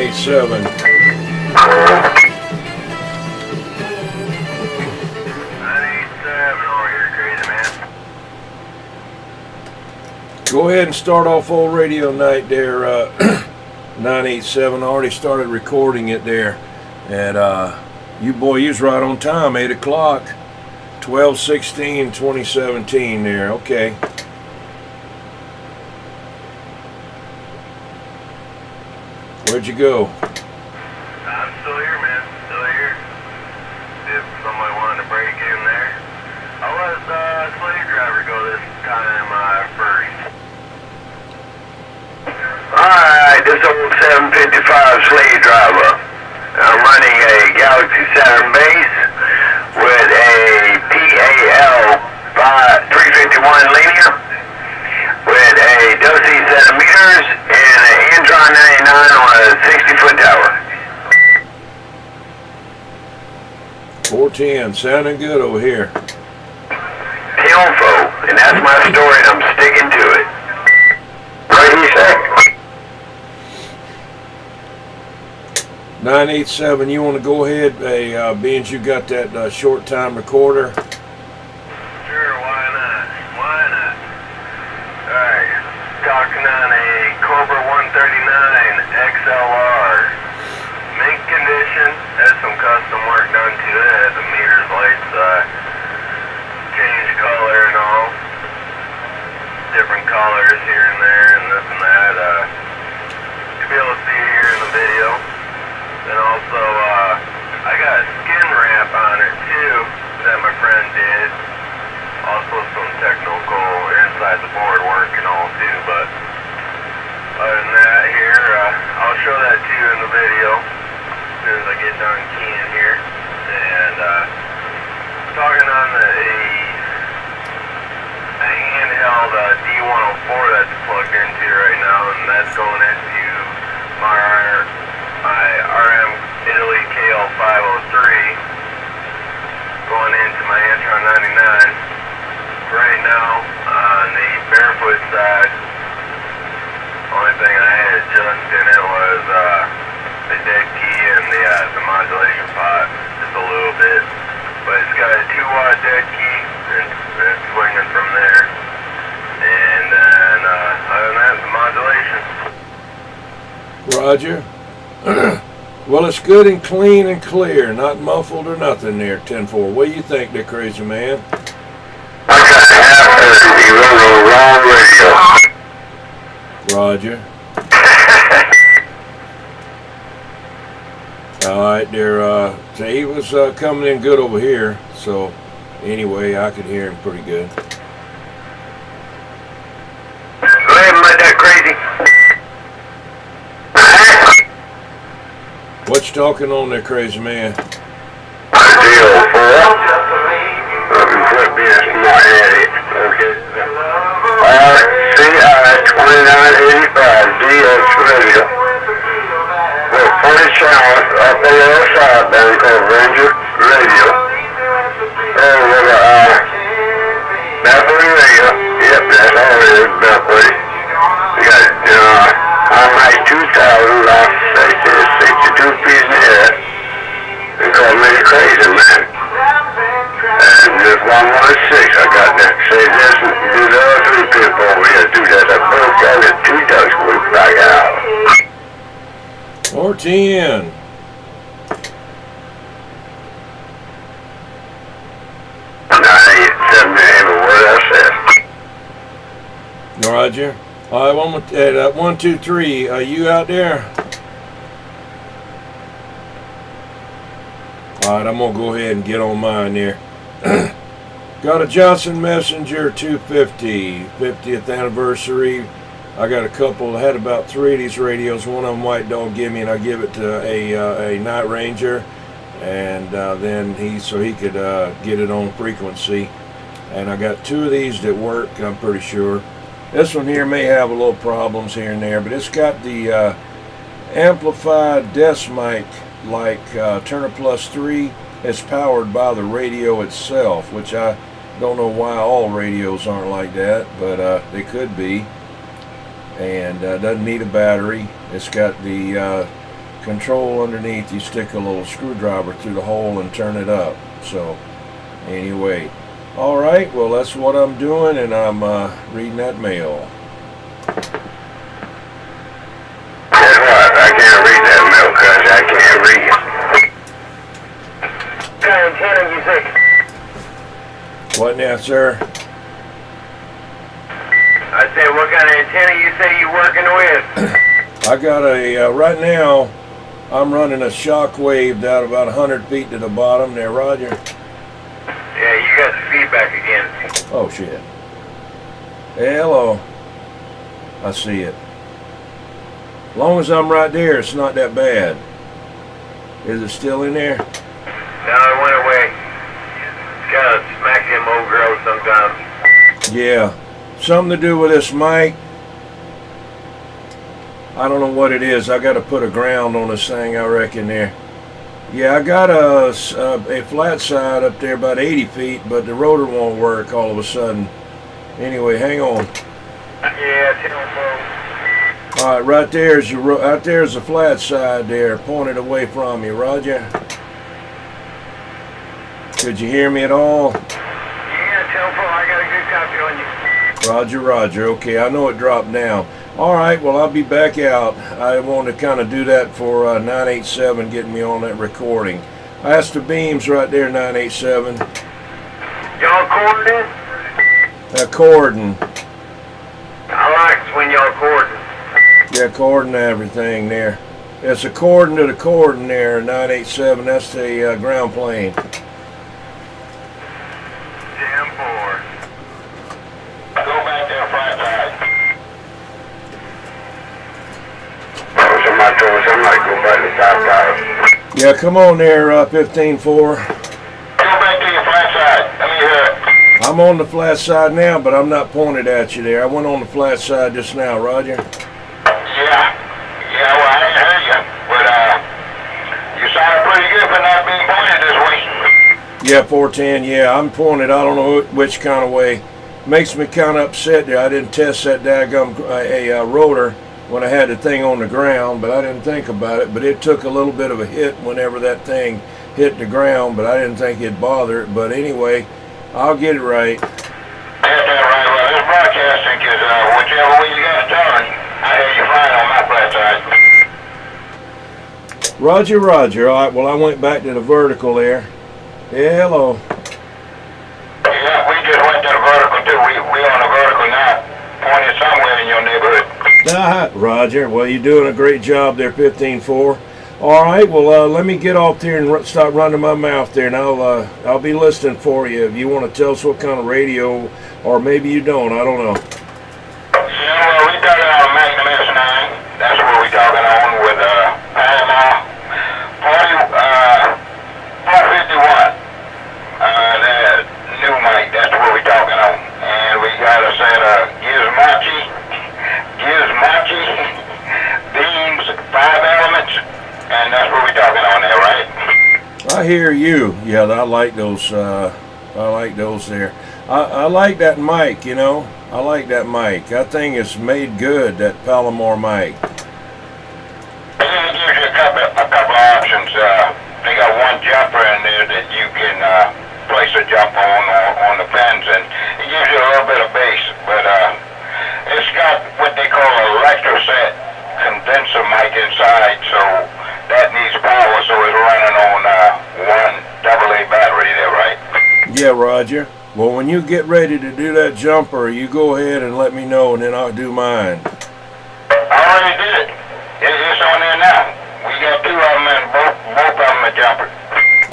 987. Go ahead and start off old radio night there, 987. I already started recording it there. And you was right on time, 8 o'clock, 12/16/2017 there, okay. Where'd you go? I'm still here, man. Still here. If somebody wanted to break in there. I'll let the slave driver go this time first. Alright, this old 755 slave driver. I'm running a Galaxy Saturn base with a PAL 351 linear with a Dosey centimeters and an Antron 99 on a 60-foot tower. 410, sounding good over here. Info, and that's my story, and I'm sticking to it. What do you say? 987, you want to go ahead, being you got that short time recorder? Sure, why not? Why not? Alright, talking on a Cobra 139 XLR. Mint condition, has some custom work done to it. The meters, lights, change color and all. Different colors here and there and this and that. You'll be able to see here in the video. And also, I got a skin wrap on it too that my friend did. Also some technical inside the board work and all too, but other than that here, I'll show that to you in the video as soon as I get done keying here. And talking on a handheld D104 that's plugged into right now, and that's going into my RM Italy KL503 going into my Antron 99. Right now on the barefoot side, only thing I had adjusted in it was the dead key and the modulation pot just a little bit. But it's got a 2-watt dead key and it's swinging from there. And then other than that, the modulation. Roger. Well, it's good and clean and clear, not muffled or nothing there, 10-4. What do you think there, crazy man? I got half you on the wrong radio. Roger. All right, there. So he was coming in good over here. So anyway, I could hear him pretty good. Go ahead and let that crazy. What you talking on there, crazy man? Quit being smart-headed. Okay. 2985 DX radio. With 40 channels up on the other side down called Ranger Radio. And with a backward radio. Yep, that's all it is, backward. We got on my 2000 last 62 feet in the air. They call me the crazy man. And just 116, I got that. Say this and do the other 3 people over here do that. I broke down the 2 ducks we back out. 410. Roger. All right, 1, 2, 3. Are you out there? All right, I'm gonna go ahead and get on mine here. Got a Johnson Messenger 250, 50th anniversary. I got a couple. I had about 3 of these radios. One of them White Dog give me, and I give it to a Night Ranger, and then he could get it on frequency. And I got 2 of these that work. I'm pretty sure. This one here may have a little problems here and there, but it's got the amplified desk mic like Turner Plus 3. It's powered by the radio itself, which I don't know why all radios aren't like that, but they could be. And doesn't need a battery. It's got the control underneath, you stick a little screwdriver through the hole and turn it up. So anyway, all right, well, that's what I'm doing, and I'm reading that mail. Guess what? I can't read that mail because I can't read it. What kind of antenna you think? What now, sir? I said, what kind of antenna you say you're working with? I got a, right now, I'm running a shockwave down about 100 feet to the bottom there, Roger. Yeah, you got the feedback again. Oh, shit. Hey, hello. I see it. As long as I'm right there, it's not that bad. Is it still in there? No, it went away. It's kind of smack them old girls sometimes. Yeah. Something to do with this mic. I don't know what it is. I got to put a ground on this thing, I reckon, there. Yeah, I got a flat side up there about 80 feet, but the rotor won't work all of a sudden. Anyway, hang on. Yeah, telephone. All right, right there's your out there's the flat side there, pointed away from you, Roger. Could you hear me at all? Yeah, telephone. I got a good copy on you. Roger, Roger. Okay, I know it dropped down. All right, well, I'll be back out. I want to kind of do that for 987, getting me on that recording. That's the beams right there, 987. Y'all cording? Cordon. I like when y'all cording. Yeah, cordon everything there. It's a cordon to the cordon there, 987. That's the ground plane. Damn bored. Go back there, flat side. Somebody go back to top side. Yeah, come on there, 15-4. Go back to your flat side. Let me hear it. I'm on the flat side now, but I'm not pointed at you there. I went on the flat side just now, Roger. Yeah, well, I didn't hear you, but you sounded pretty good for not being pointed this way. Yeah, 410, yeah, I'm pointed, I don't know which kind of way. Makes me kind of upset there. I didn't test that daggum rotor when I had the thing on the ground, but I didn't think about it. But it took a little bit of a hit whenever that thing hit the ground, but I didn't think it'd bother it. But anyway, I'll get it right. Get that right. Well, this broadcasting is whichever way you got to turn, I hear you flying on my flat side. Roger, Roger. All right, well, I went back to the vertical there. Yeah, hello. Yeah, we just went to the vertical too. We on the vertical now, pointed somewhere in your neighborhood. Roger. Well, you're doing a great job there, 15-4. All right, well, let me get off there and stop running my mouth there, and I'll be listening for you if you want to tell us what kind of radio, or maybe you don't. I don't know. Yeah, well, we talking on Magnum S9. That's what we talking on with Panama 451. That new mic. That's what we talking on, and we got a set of Gizmochi beams, 5 elements. And that's what we're talking on there, right? I hear you. Yeah, I like those. I like those there. I like that mic. You know, I like that mic. That thing is made good. That Palomar mic. It gives you a couple of options. They got one jumper in there that you can place a jump on the pins, and it gives you a little bit of bass. But it's got what they call an electroset condenser mic inside, so that needs power, so it's running on one AA battery there, right? Yeah, Roger. Well, when you get ready to do that jumper, you go ahead and let me know, and then I'll do mine. I already did it. It's on there now. We got 2 of them, and both of them are jumpers.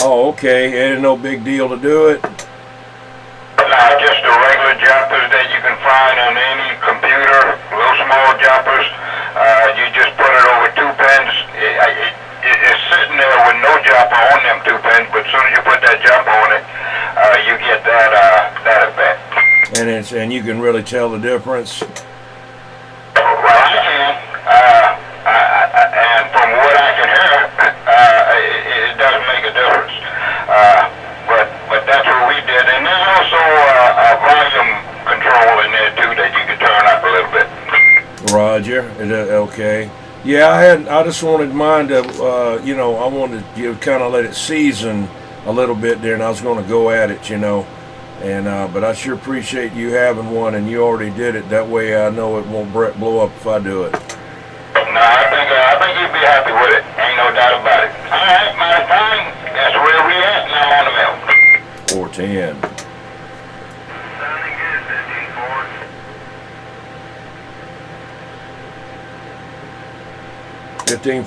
Oh, okay. Ain't no big deal to do it. No, just the regular jumpers that you can find on any computer, little small jumpers. You just put it over 2 pins. It's sitting there with no jumper on them 2 pins, but as soon as you put that jumper on it, you get that effect. And you can really tell the difference. Well, I can. And from what I can hear, it does make a difference. But that's what we did. And there's also a volume control in there too that you can turn up a little bit. Roger. Okay. Yeah, I just wanted mine to, I wanted you to kind of let it season a little bit there, and I was going to go at it, And but I sure appreciate you having one, and you already did it. That way, I know it won't blow up if I do it. No, I think you'd be happy with it. Ain't no doubt about it. All right, my friend, that's where we at, and I'm on the mill. 410. Sounding good,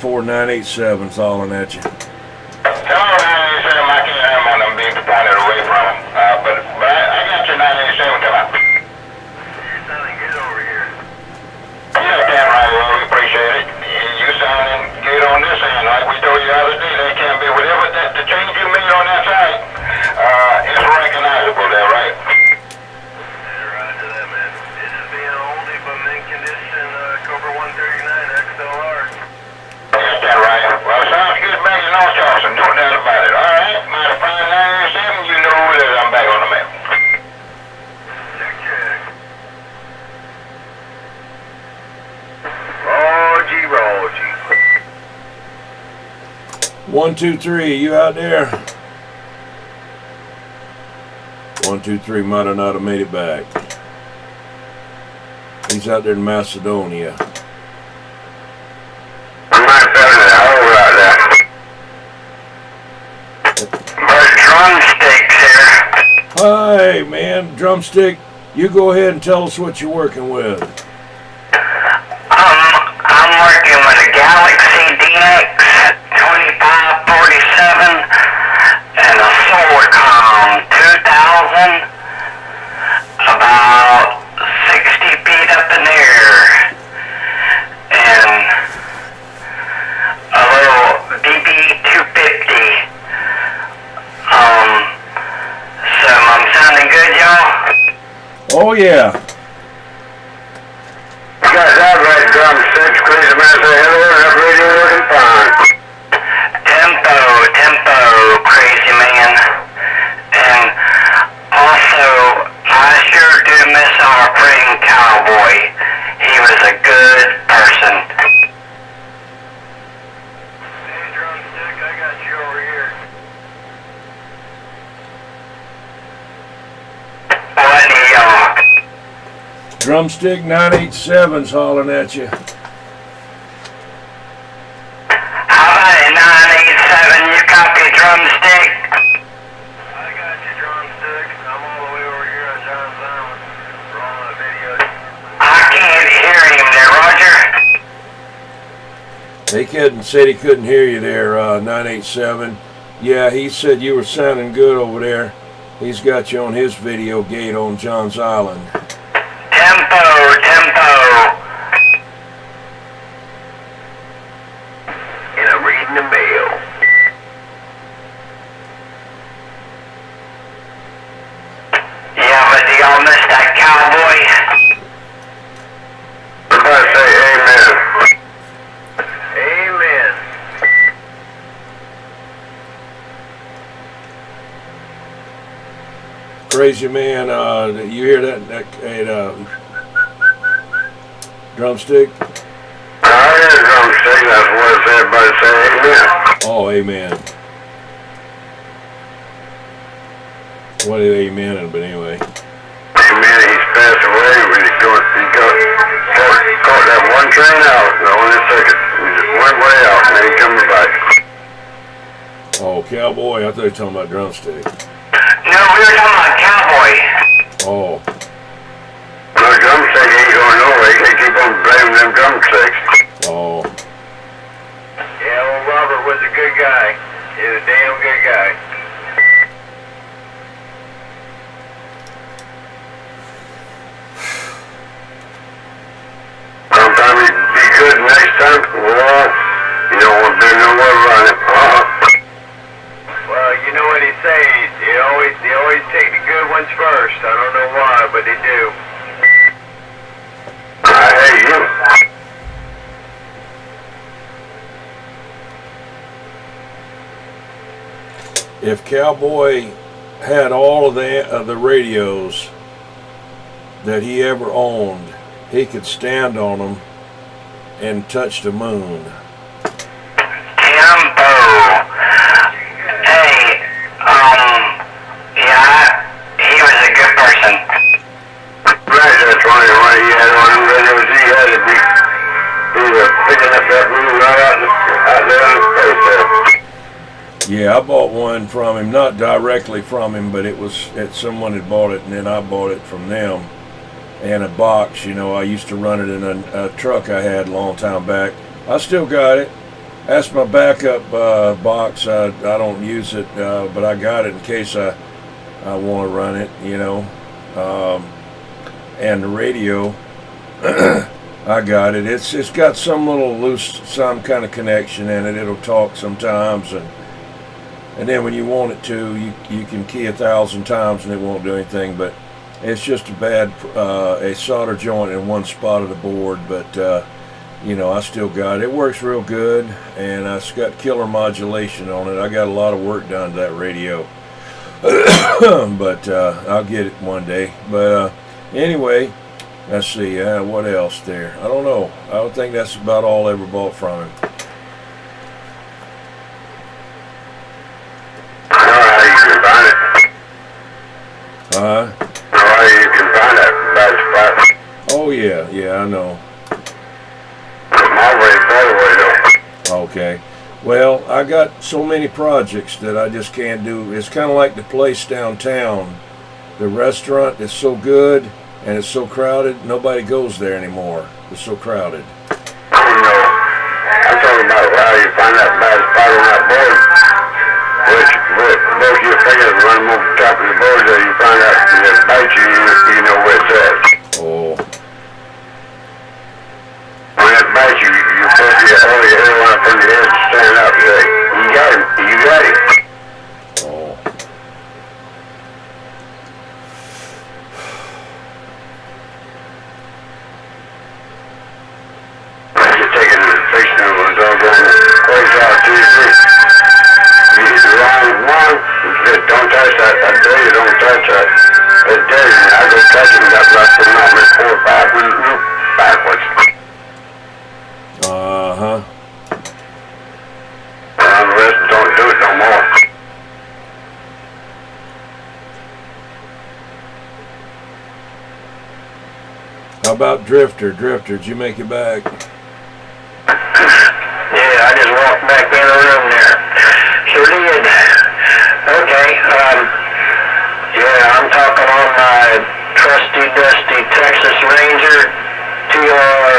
15-4, 987's calling at you. Tell me 987, I can't have them on them being pointed away from them. But I got your 987 come out. You're sounding good over here. Yeah, damn right, well, we appreciate it. You sounding good on this end, like we told you the other day. They can't be whatever the change you made on that side. It's recognizable there, right? Yeah, right to that, man. This is being oldie but mint condition Cobra 139 XLR. Yes, that's right. Well, sounds good back in North Charleston, no doubt about it. All right, mighty fine 987, you know that I'm back on the map. Check, check. Roll, G, roll, G. 123, you out there? 123 might have not have made it back. He's out there in Macedonia. I'm not telling you, over out there. But drumsticks here. Hi, man, drumstick. You go ahead and tell us what you're working with. I'm working with a Galaxy DX 2547 and a Solarcom 2000, about 60 feet up in the air, and a little BB 250. So I'm sounding good, y'all? Oh, yeah. You guys have that drumsticks, crazy man, say hello, that radio looking fine. Tempo, crazy man. And also, I sure do miss our friend Cowboy. He was a good person. Hey, drumstick, I got you over here. What do y'all? Drumstick 987's hollering at you. How about it, 987? You copy, drumstick? I got you, drumstick. I'm all the way over here on John's Island. Rolling a video. I can't hear him there, Roger. Hey, kid said he couldn't hear you there, 987. Yeah, he said you were sounding good over there. He's got you on his video gate on John's Island. Tempo. And I'm reading the mail. Yeah, but do y'all miss that cowboy? Everybody say amen. Amen. Crazy man, you hear that drumstick? I hear drumstick, that's what everybody say amen. Oh, amen. What is amen? But anyway. Amen, he's passed away. He caught that one train out, the only second. He just went way out and then he coming back. Oh, cowboy, I thought you were talking about drumstick. No, we were talking about cowboy. Oh, No, drumstick ain't going nowhere. He can't keep on blaming them drumsticks. oh. Yeah, old Robert was a good guy. He was a damn good guy. Sometimes he'd be good, next time, well, you don't want to do no more running. Well, you know what he say? They always take the good ones first. I don't know why, but they do. I hate you. If Cowboy had all of the radios that he ever owned, he could stand on them and touch the moon. Tempo. Hey, yeah, he was a good person. Right, that's why he had one of them radios. He was picking up that moon right out there in space there. Yeah, I bought one from him, not directly from him, but someone had bought it, and then I bought it from them. And a box, you know, I used to run it in a truck I had a long time back. I still got it. That's my backup box. I don't use it, but I got it in case I want to run it, you know. And the radio, I got it. It's got some kind of connection in it. It'll talk sometimes, and then when you want it to, you can key 1,000 times and it won't do anything. But it's just a solder joint in one spot of the board. But you know, I still got it. It works real good, and it's got killer modulation on it. I got a lot of work done to that radio, but I'll get it one day. But anyway, let's see. What else there? I don't know. I don't think that's about all I ever bought from him. Oh yeah, I know. Okay. Well, I got so many projects that I just can't do. It's kind of like the place downtown. The restaurant is so good and it's so crowded, nobody goes there anymore. It's so crowded. Oh no. I'm talking about how you find that bad spot on that board. Both your fingers run them over the top of the board there, you find out and it bites you, you know where it's at. Oh. When it bites you, you put your hair line from your head to stand up and say, you got him, you got him. Oh. You're taking the fixing of a doggone place out to you. You hit the wrong one, you said, don't touch that. I tell you, don't touch that. It's dead, and I go touch it and got left for not 4 or 5 when you look backwards. Uh-huh. The rest don't do it no more. How about Drifter? Did you make it back? Yeah, I just walked back in the room there. Sure did. Okay, yeah, I'm talking on my trusty, dusty Texas Ranger TR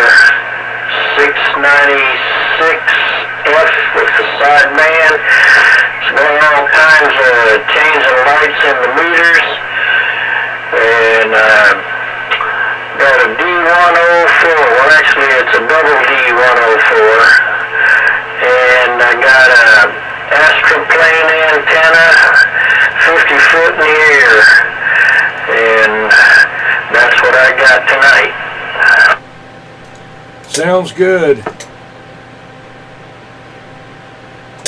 696F with the side man. It's got all kinds of changing lights in the meters. And got a D104. Well, actually, it's a double D104. And I got a astroplane antenna, 50 foot in the air. And that's what I got tonight. Sounds good.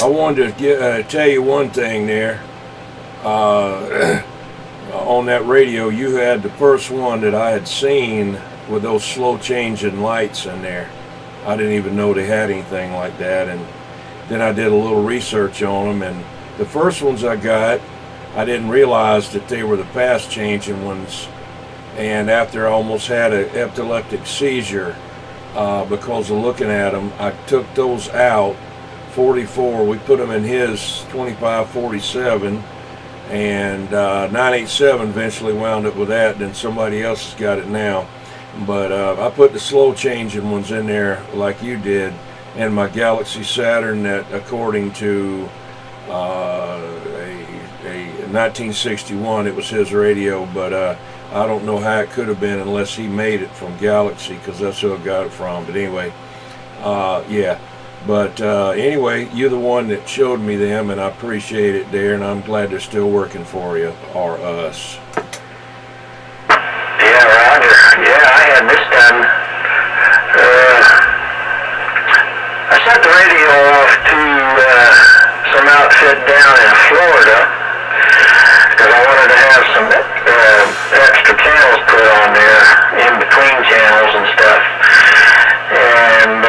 I wanted to tell you one thing there. On that radio, you had the first one that I had seen with those slow changing lights in there. I didn't even know they had anything like that, and then I did a little research on them, and the first ones I got, I didn't realize that they were the fast changing ones, and after I almost had an epileptic seizure because of looking at them, I took those out. 44, we put them in his 2547, and 987 eventually wound up with that. Then somebody else has got it now, but I put the slow changing ones in there like you did, and my Galaxy Saturn that, according to a 1961, it was his radio, but I don't know how it could have been unless he made it from Galaxy, because that's who I got it from. But anyway, yeah. But anyway, you're the one that showed me them, and I appreciate it there, and I'm glad they're still working for you, or us. Yeah, Roger. Yeah, I had this done. I sent the radio off to some outfit down in Florida, because I wanted to have some extra channels put on there, in between channels and stuff. And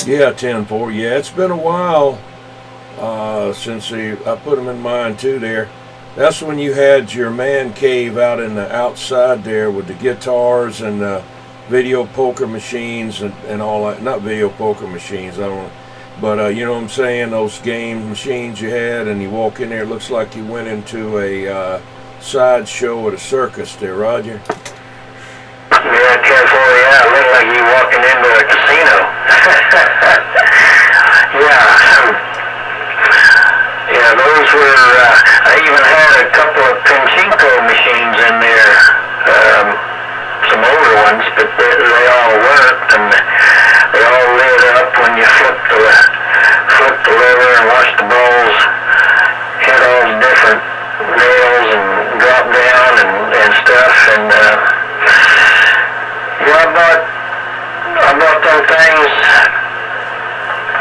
Yeah, 10-4. Yeah, it's been a while since I put them in mine too there. That's when you had your man cave out in the outside there with the guitars and video poker machines and all that. Not video poker machines, I don't. But you know what I'm saying? Those game machines you had, and you walk in there, it looks like you went into a sideshow at a circus there, Roger. Yeah, 10-4, yeah, it looked like you walking into a casino. Yeah, those were, I even had a couple of pachinko machines in there, some older ones, but they all worked, and they all lit up when you flipped the lever and watched the balls hit all the different nails and drop down and stuff, and yeah, I bought them things.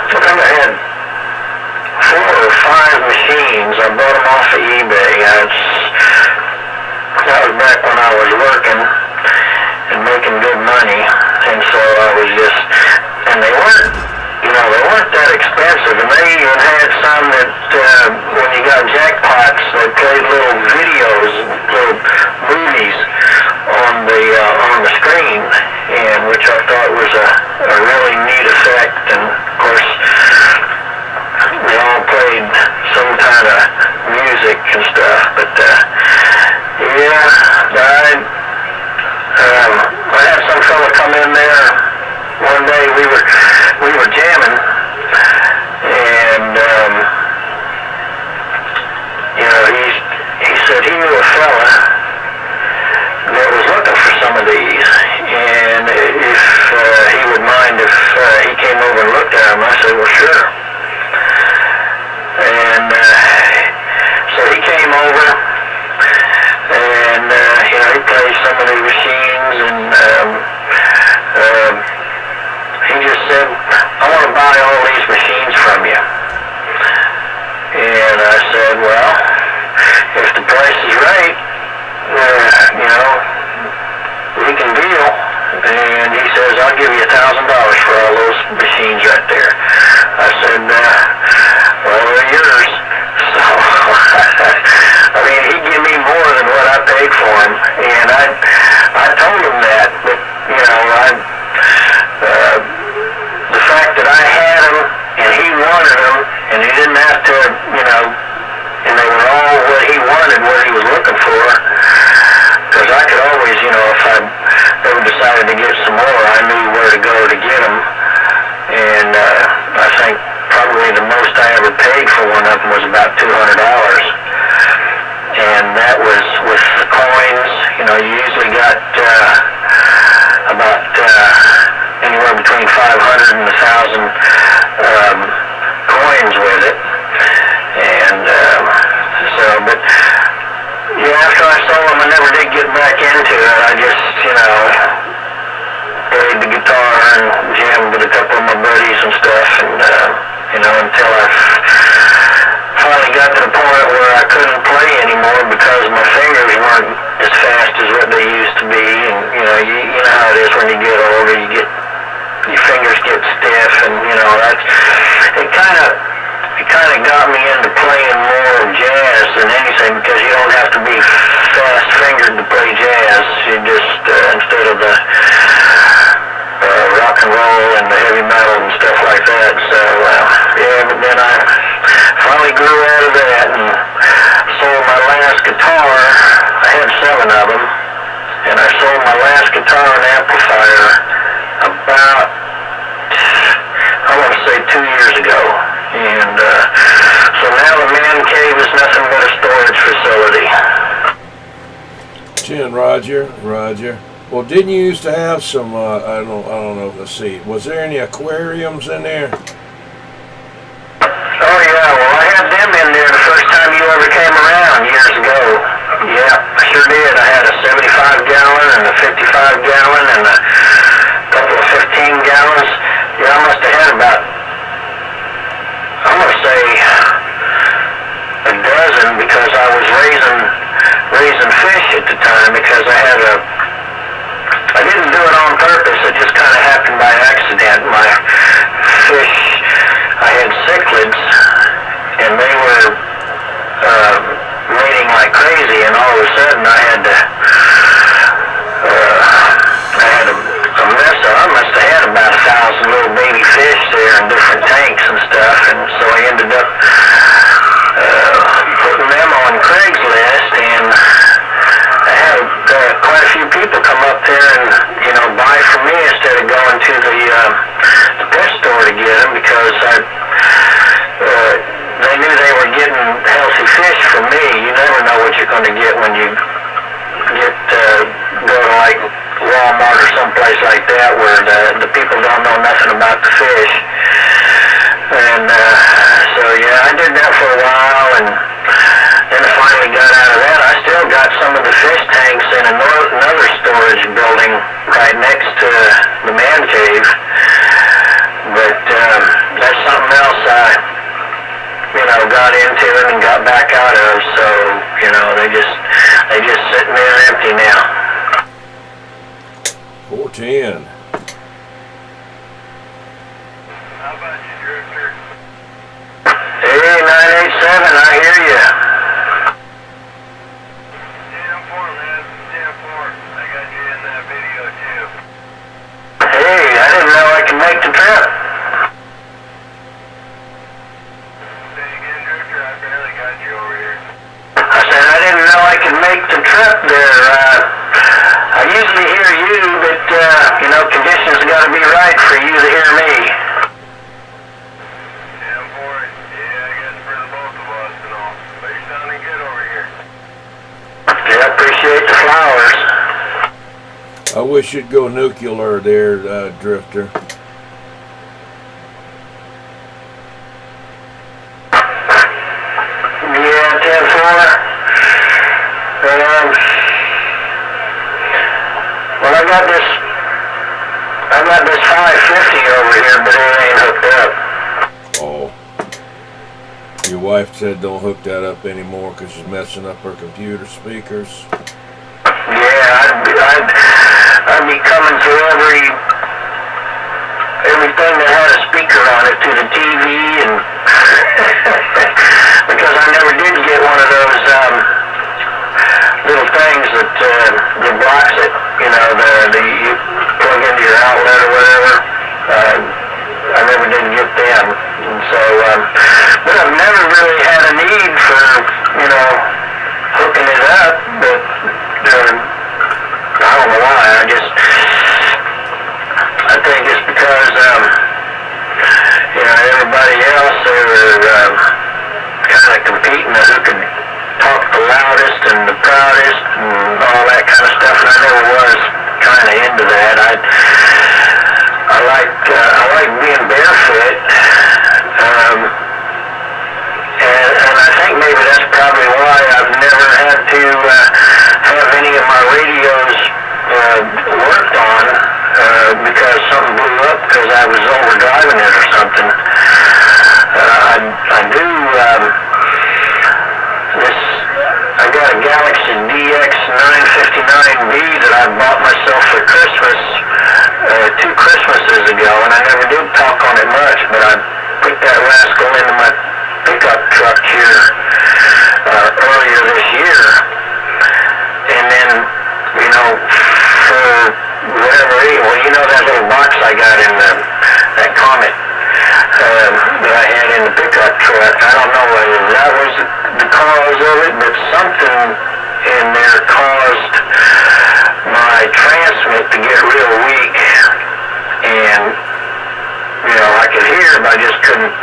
I think I had 4 or 5 machines. I bought them off of eBay. That was back when I was working and making good money, and so I was just, and they weren't that expensive, and they even had some that when you got jackpots, they played little videos, little movies on the screen, and which I thought was a really neat effect, and of course they all played some kind of music and stuff, but yeah, I had some fella come in there one day. We were jamming, and you know, he said he knew a fella that was looking for some of these, and if he would mind if he came over and looked at them. I said, well, sure. And so he came over, and you know, he played some of the machines, and he just said, I want to buy all these machines from you. And I said, well, if the price is right, you know, we can deal. And he says, I'll give you $1,000 for all those machines right there. I said, well, they're yours. So, I mean, he gave me more than what I paid for them. And I told him that, but, you know, the fact that I had them and he wanted them, and he didn't have to, you know, and they were all what he wanted, what he was looking for, because I could always, you know, if I ever decided to get some more, I knew where to go to get them. And I think probably the most I ever paid for one of them was about $200. And that was with the coins. You know, you usually got about anywhere between 500 and 1,000 coins with it. And so, but yeah, after I sold them, I never did get back into it. I just, you know, played the guitar and jammed with a couple of my buddies and stuff, and you know, until I finally got to the point where I couldn't play anymore because my fingers weren't as fast as what they used to be. And you know, you know how it is when you get older, your fingers get stiff, and you know, it kind of got me into playing more jazz than anything, because you don't have to be fast fingered to play jazz. You just instead of the rock and roll and the heavy metal and stuff like that. So yeah, but then I finally grew out of that and sold my last guitar. I had 7 of them, and I sold my last guitar and amplifier about, I want to say 2 years ago. And so now the man cave is nothing but a storage facility. 10, Roger. Well, didn't you used to have some? I don't know. Let's see. Was there any aquariums in there? Oh yeah. Well, I had them in there the first time you ever came around years ago. Yeah, I sure did. I had a 75-gallon and a 55-gallon and a couple of 15-gallons. Yeah, I must have had about, I'm gonna say, a dozen, because I was raising fish at the time, because I didn't do it on purpose. It just kind of happened by accident. My fish And so yeah, I did that for a while, and then I finally got out of that. I still got some of the fish tanks in another storage building right next to the man cave, but that's something else I got into and got back out of. So they just sitting there empty now. 410. How about you, Drifter? Hey, 987, I hear you. 10-4, man. 10-4. I got you in that video, too. Hey, I didn't know I could make the trip. Say again, Drifter. I barely got you over here. I said I didn't know I could make the trip there. I usually hear you, but conditions got to be right for you to hear me. 10-4. Yeah, I guess for the both of us and all. But you're sounding good over here. Yeah, I appreciate the flowers. I wish you'd go nuclear there, Drifter. Yeah, 10-4. Well, I got this 550 over here, but it ain't hooked up. Oh. Your wife said don't hook that up anymore because she's messing up her computer speakers. Yeah, I'd be coming to everything that had a speaker on it, to the TV, and because I never did get one of those little things that blocks it. You plug into your outlet or whatever. I never did get them, and so but I've never really had a need for hooking it up, but I don't know why. I think it's because everybody else are kind of competing on who could talk the loudest and the proudest and all that kind of stuff, and I never was kind of into that. I like being barefoot, and I think maybe that's probably why I've never had to have any of my radios worked on, because something blew up because I was overdriving it or something. I got a Galaxy DX959B that I bought myself for Christmas 2 Christmases ago, and I never did talk on it much, but I put that rascal into my pickup truck here earlier this year, and then for whatever reason, that little box I got in that Comet that I had in the pickup truck, I don't know whether that was the cause of it, but something in there caused my transmit to get real weak, and I could hear, but I just couldn't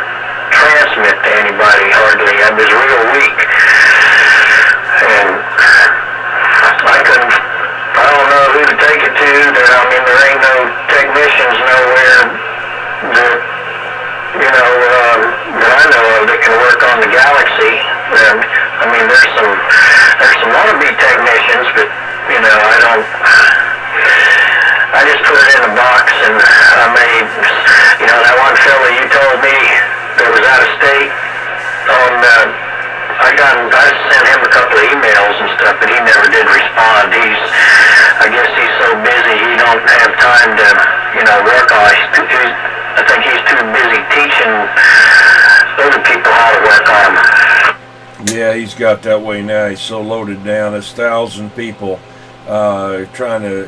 transmit to anybody hardly. I was real weak, and I don't know who to take it to. There ain't no technicians nowhere that I know of that can work on the Galaxy. There's some wannabe technicians, but I just put it in a box, and I made, that one fella you told me that was out of state I sent him a couple of emails and stuff, but he never did respond. I guess he's so busy he don't have time to, work on it. I think he's too busy teaching other people how to work on them. Yeah, he's got that way now. He's so loaded down. There's 1,000 people trying to,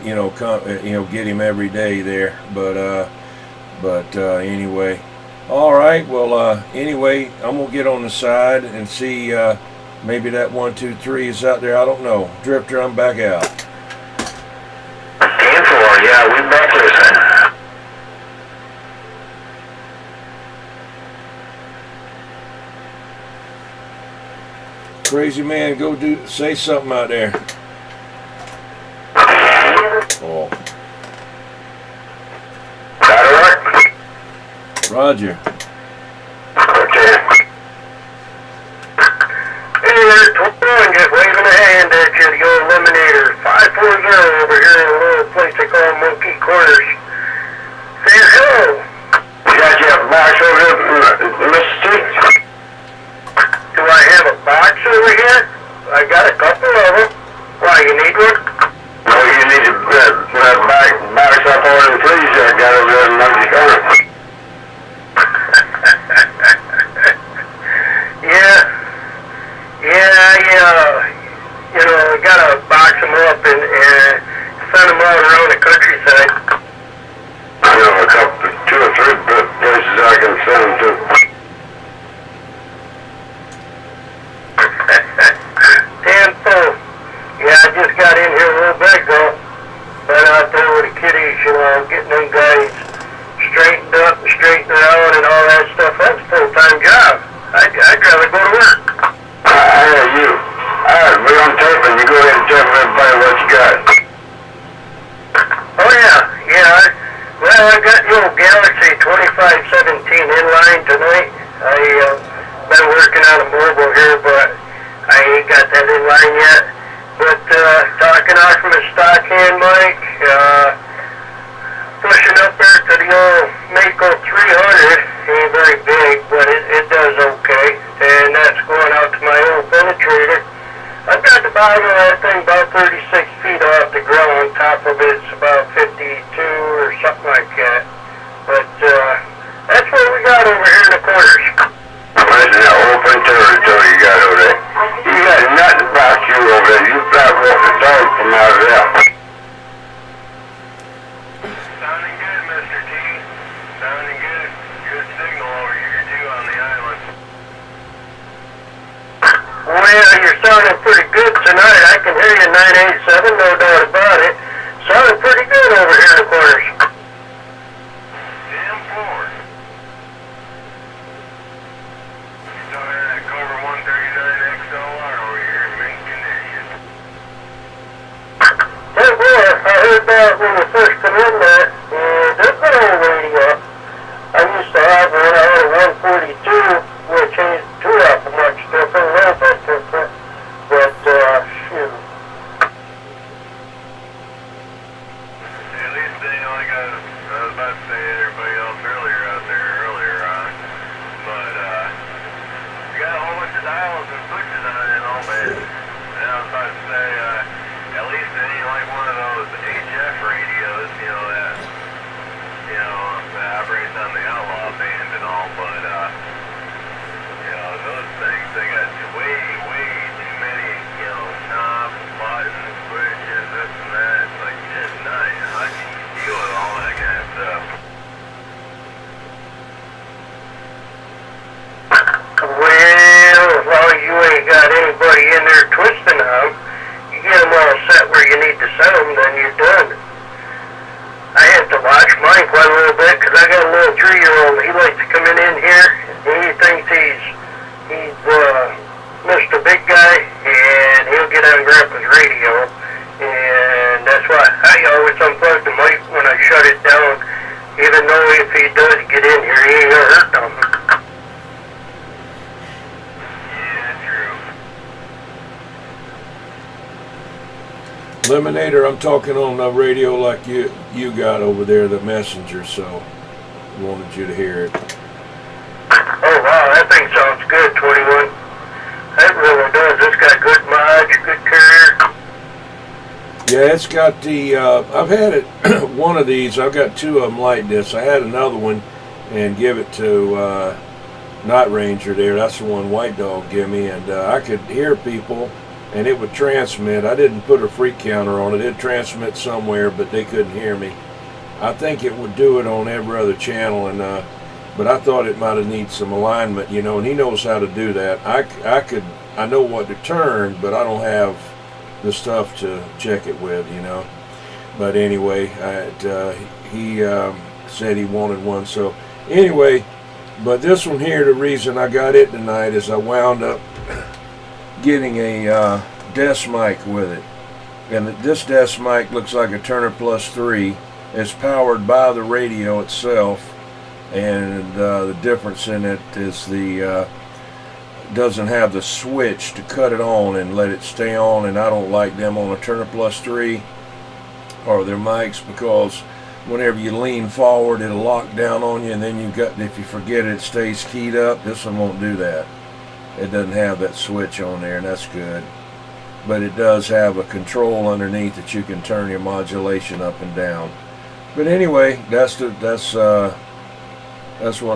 get him every day there. But anyway. All right. Well, anyway, I'm gonna get on the side and see. Maybe that 123 is out there. I don't know. Drifter, I'm back out. 10-4. Yeah, we back listening. Crazy man, go say something out there. Oh. That'll work. Roger. Eliminator 540 over here in a little place they call Monkey Corners. Says hello. You got your box over there, Mr. T? Do I have a box over here? I got a couple of them. Why, you need one? No, you need to box up all them fleas I got over there in Monkey Corner. I gotta box them up and send them all around the countryside. I know a couple, 2 or 3 places I can send them to. Damn full. Yeah, I just got in here a little bit ago. Been out there with the kiddies, getting them guys straightened up and straightened out and all that stuff. That's a full-time job. I'd rather go to work. I hear you. Alright, we're on tape and you go ahead and tell everybody what you got. Oh yeah. I got the old Galaxy 2517 inline tonight. Been working on a mobile here, but I ain't got that inline yet. But talking off from a stock hand mic, pushing up there to the old Mako 300. Ain't very big, but it does okay. And that's going out to my old penetrator. I've got the bottom of that thing about 36 feet off the ground. Top of it's about 52 or something like that. But that's what we got over here in the corners. Imagine that open territory you got over there. You got nothing about you over there. You got walk the dog from out of there. Sounding good, Mr. T. Sounding good. Good signal over here, too, on the island. Well, you're sounding pretty good tonight. I can hear you 987, no doubt about it. Sounding pretty good over here in the corners. Damn poor. Still got that Cobra 139 XLR over here in mint condition. Hey, boy, I heard that when we first come in there. There's an old radio. I used to have one. I had a 142, which ain't too awful much different, a little bit different. But, shoot. At least they only got, I was about to say everybody else earlier on. But, you got a whole bunch of dials and switches on it and all, but I was about to say, at least it ain't like one of those HF radios, that operates on the Outlaw band and all, but, those things, they got way too many, knobs, buttons, switches, this and that. It's like, good night. How can you deal with all that kind of stuff? Well, as long as you ain't got anybody in there twisting them, you get them all set where you need to set them, then you're done. I have to watch mine quite a little bit because I got a little 3-year-old. He likes to come in here and he thinks he's Mr. Big Guy, and he'll get on Grandpa's radio, and that's why I always unplug the mic when I shut it down, even though if he does get in here, he ain't gonna hurt nothing. Yeah, true. Eliminator, I'm talking on the radio like you got over there, the messenger, so wanted you to hear it. Oh wow, that thing sounds good, 21. That really does. It's got good mileage, good carrier. Yeah, it's got the, I've had it, one of these, I've got 2 of them like this. I had another one and give it to Night Ranger there. That's the one White Dog gave me, and I could hear people and it would transmit. I didn't put a freak counter on it. It'd transmit somewhere, but they couldn't hear me. I think it would do it on every other channel, and but I thought it might have needed some alignment, and he knows how to do that. I know what to turn, but I don't have the stuff to check it with, But anyway, he said he wanted one, so anyway, but this one here, the reason I got it tonight is I wound up getting a desk mic with it, and this desk mic looks like a Turner Plus 3. It's powered by the radio itself, and the difference in it is the doesn't have the switch to cut it on and let it stay on, and I don't like them on a Turner Plus 3 or their mics, because whenever you lean forward it'll lock down on you, and then if you forget it stays keyed up. This one won't do that. It doesn't have that switch on there, and that's good. But it does have a control underneath that you can turn your modulation up and down. But anyway, that's what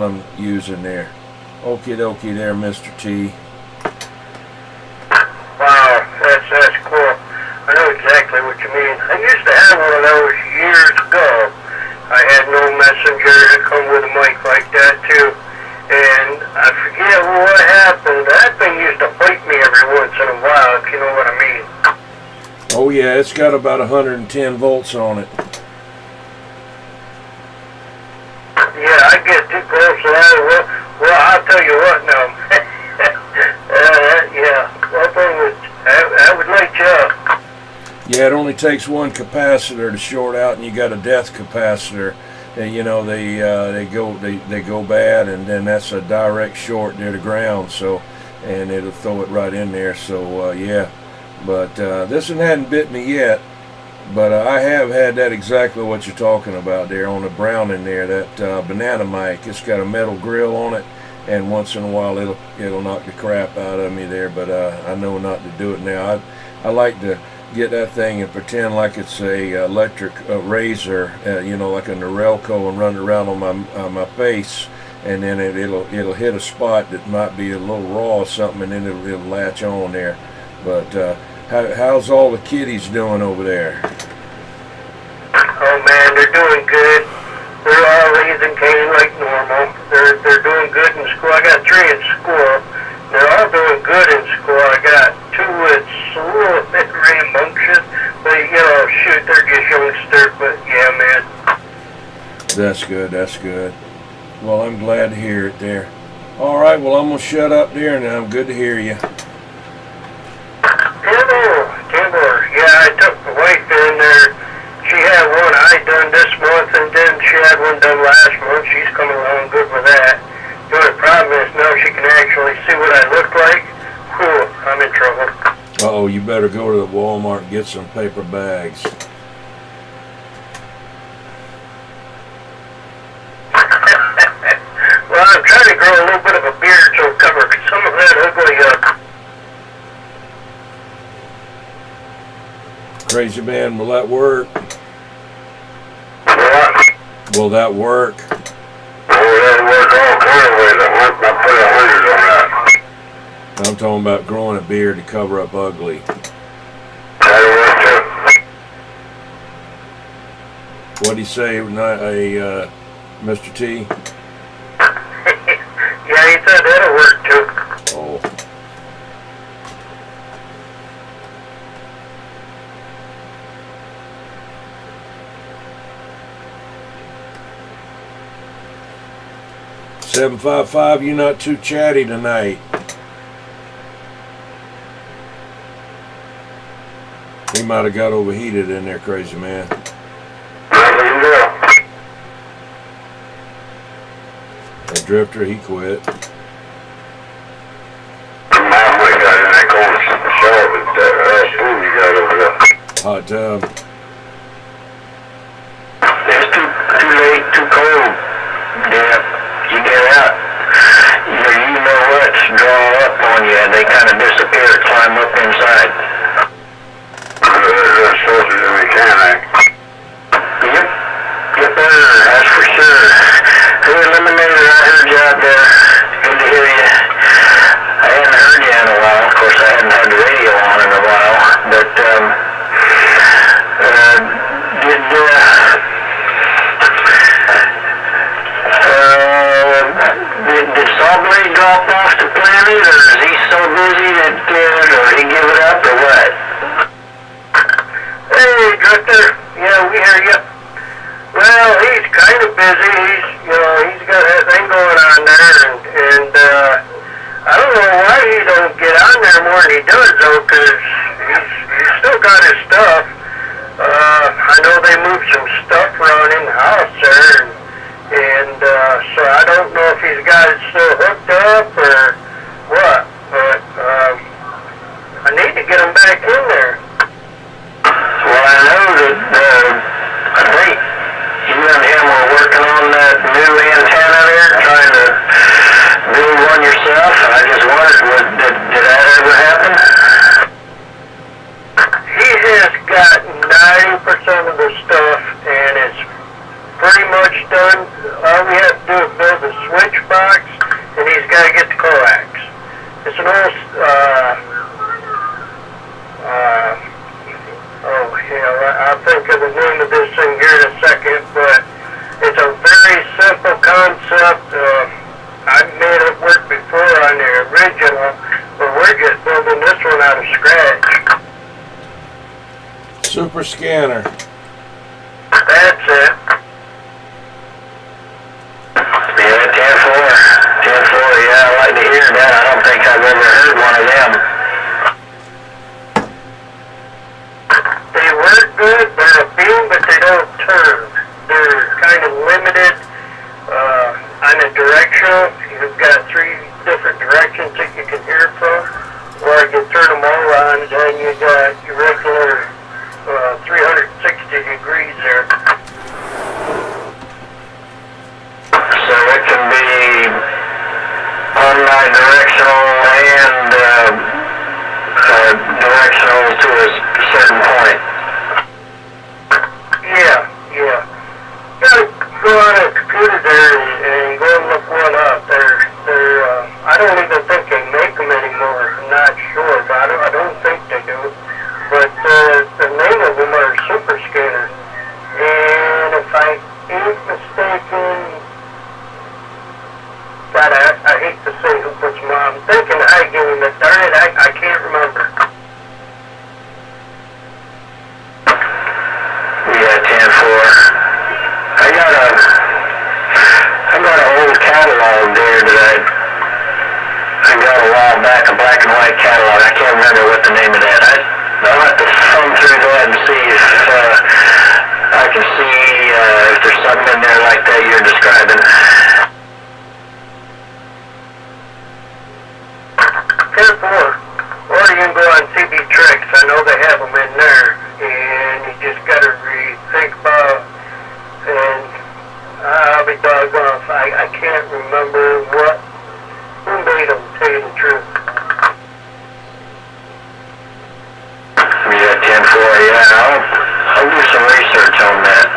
I'm using there. Okie dokie there, Mr. T. Wow, that's cool. I know exactly what you mean. I used to have one of those years ago. I had no messenger to come with a mic like that too. And I forget what happened. That thing used to fight me every once in a while, if you know what I mean. Oh yeah, it's got about 110 volts on it. Yeah, I get too close to that. Well, I'll tell you what now. Yeah, that would light you up. Yeah, it only takes one capacitor to short out, and you got a death capacitor. And, you know, they go bad, and then that's a direct short near the ground. So, and it'll throw it right in there. So yeah, but this one hadn't bit me yet. But I have had that exactly what you're talking about there on the Browning there, that banana mic. It's got a metal grill on it, and once in a while it'll knock the crap out of me there. But I know not to do it now. I like to get that thing and pretend like it's a electric razor, you know, like a Norelco, and run it around on my face, and then it'll hit a spot that might be a little raw or something, and then it'll latch on there. But how's all the kiddies doing over there? Oh man, they're doing good. They're all raising Cain like normal. They're doing good in school. I got 3 in school. They're all doing good in school. I got 2 that's a little bit rambunctious, but you know, shoot, they're just youngsters. But yeah, man. That's good. That's good. Well, I'm glad to hear it there. All right. Well, I'm gonna shut up there now. Good to hear you. Timber. Yeah, I took the wife in there. She had one I done this month, and then she had one done last month. She's coming along good with that. The only problem is now she can actually see what I look like. Whew, I'm in trouble. Uh-oh, you better go to the Walmart and get some paper bags. Well, I'm trying to grow a little bit of a beard so it'll cover some of that ugly Crazy man, will that work? What? Will that work? Oh, that'll work all kind of ways. I put 100 on that. I'm talking about growing a beard to cover up ugly. That'll work too. What'd he say, Mr. T? Yeah, he said that'll work too. Oh. $755, you're not too chatty tonight. He might have got overheated in there, crazy man. The drifter, he quit. Hot tub. It's too late, too cold. Yeah, you get out. You know what's drawn up on you, and they kind of disappear, climb up inside. They're soldiers in the can, Yep, that's for sure. Hey, Eliminator, I heard you out there. Good to hear you. I hadn't heard you in a while. Of course, I hadn't had the radio on in a while. But, did Sawblade drop off the planet, or is he so busy that, or he give it up, or what? Hey, Drifter. Yeah, we hear you. Well, he's kind of busy. He's got that thing going on there, and I don't know why he don't get on there more than he does, though, because he's still got his stuff. I know they moved some stuff around in the house there, and so I don't know if he's got it still hooked up or what. get them back in there? Well, I know that I think you and him were working on that new antenna there, trying to build one yourself, and I just wondered, did that ever happen? He has got 90% of the stuff, and it's pretty much done. All we have to do is build a switch box, and he's got to get the coax. It's an old, oh hell, I'll think of the name of this thing here in a second, but it's a very simple concept. I've made it work before on the original, but we're just building this one out of scratch. Super scanner. That's it. Yeah, 10-4, yeah, I like to hear that. I don't think I've ever heard one of them. They work good, they're a beam, but they don't turn. They're kind of limited on the directional. You've got 3 different directions that you can hear from, or you can turn them all on, and then you got your regular 360 degrees there. So it can be omnidirectional and directional to a certain point. Yeah. You gotta go on a computer there and go and look one up. I don't even think they make them anymore. I'm not sure, but I don't think they do. But the name of them are Super Scanner. And if I ain't mistaken, God, I hate to say who puts them on. I'm thinking I give them it. Darn it, I can't remember. Yeah, 10-4. I got an old catalog there that I got a while back, a black and white catalog. I can't remember what the name of that. I'll have to thumb through that and see if I can see if there's something in there like that you're describing. 10-4. Or you can go on CB Tricks. I know they have them in there. And you just gotta think about, and I'll be doggone if I can't remember who made them, to tell you the truth. Yeah, 10-4, yeah, I'll do some research on that.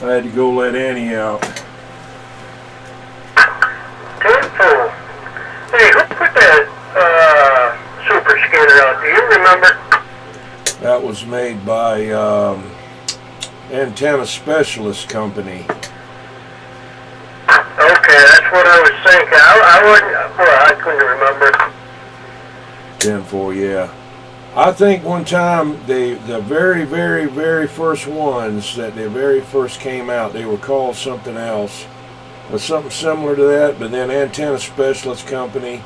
I had to go let Annie out. Tenfold. Hey, who put that super scanner out? Do you remember? That was made by Antenna Specialist Company. Okay, that's what I was thinking. I couldn't remember. 10-4, yeah. I think one time the very, very, very first ones that they very first came out, they were called something else, or something similar to that. But then Antenna Specialist Company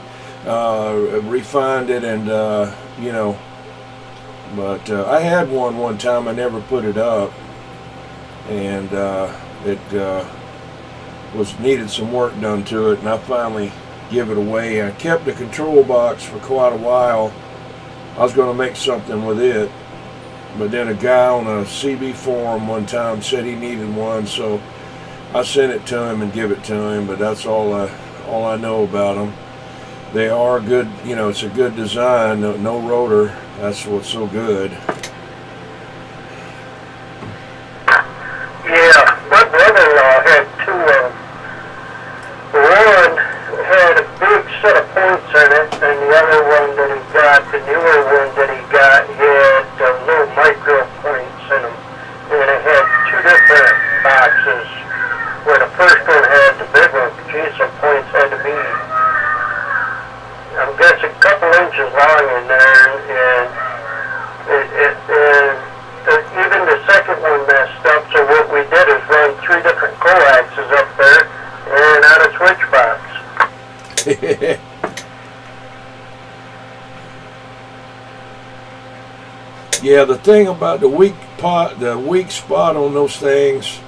refined it, and you know. But I had one time. I never put it up, and it needed some work done to it, and I finally give it away. I kept the control box for quite a while. I was going to make something with it, but then a guy on a CB forum one time said he needed one, so I sent it to him and give it to him. But that's all I know about them. They are good, you know. It's a good design. No rotor. That's what's so good. Yeah, my brother-in-law had two of them. One had a big set of points in it, and the other one that he got, the newer one that he got, had little micro points in them. And it had two different boxes, where the first one had the big one. Geez, the points had to be, I'm guessing, a couple inches long in there, and even the second one messed up. So what we did is run 3 different coaxes up there and out a switch box. Yeah, the thing about the weak spot on those things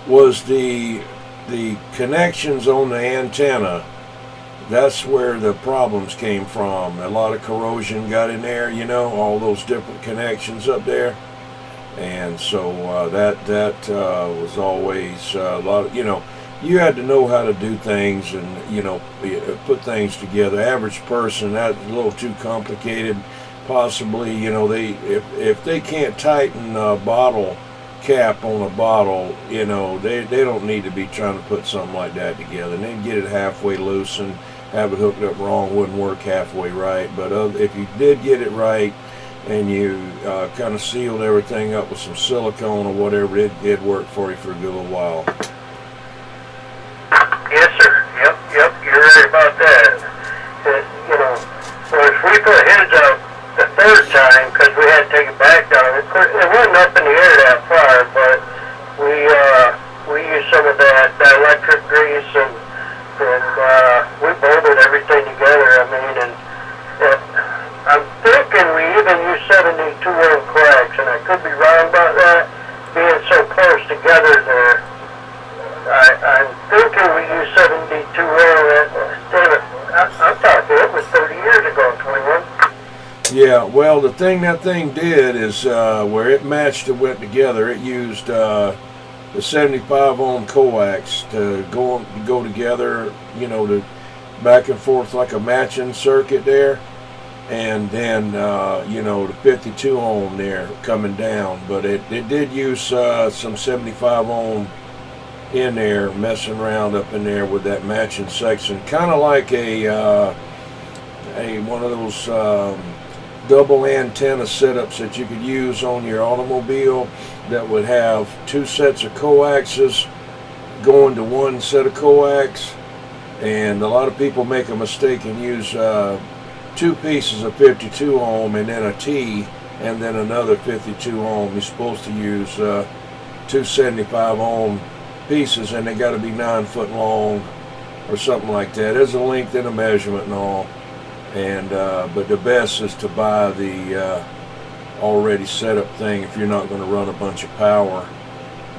was the connections on the antenna. That's where the problems came from. A lot of corrosion got in there, you know, all those different connections up there. And so that was always a lot of, you know, you had to know how to do things and, you know, put things together. Average person, that's a little too complicated. Possibly, you know, if they can't tighten a bottle cap on a bottle, you know, they don't need to be trying to put something like that together. They can get it halfway loose and have it hooked up wrong, wouldn't work halfway right. But if you did get it right and you kind of sealed everything up with some silicone or whatever, it did work for you for a good little while. Yes, sir. Yep, you're right about that. You know, if we put his up the third time, because we had to take it back down, it wasn't up in the air that far, but we used some of that electric grease, and we bolted everything together. I mean, and I'm thinking we even used 72 ohm coax, and I could be wrong about that, being so close together there. I'm thinking we used 72 ohm. Damn it, I'm talking, it was 30 years ago, 21. Yeah, well, the thing that thing did is where it matched and went together, it used the 75 ohm coax to go together, you know, to back and forth like a matching circuit there, and then you know, the 52 ohm there coming down. But it did use some 75 ohm in there, messing around up in there with that matching section, kind of like a one of those double antenna setups that you could use on your automobile that would have 2 sets of coaxes going to one set of coax. And a lot of people make a mistake and use 2 pieces of 52 ohm and then a T and then another 52 ohm. You're supposed to use 2 75 ohm pieces, and they got to be 9 foot long or something like that. There's a length and a measurement and all. And but the best is to buy the already set up thing if you're not going to run a bunch of power.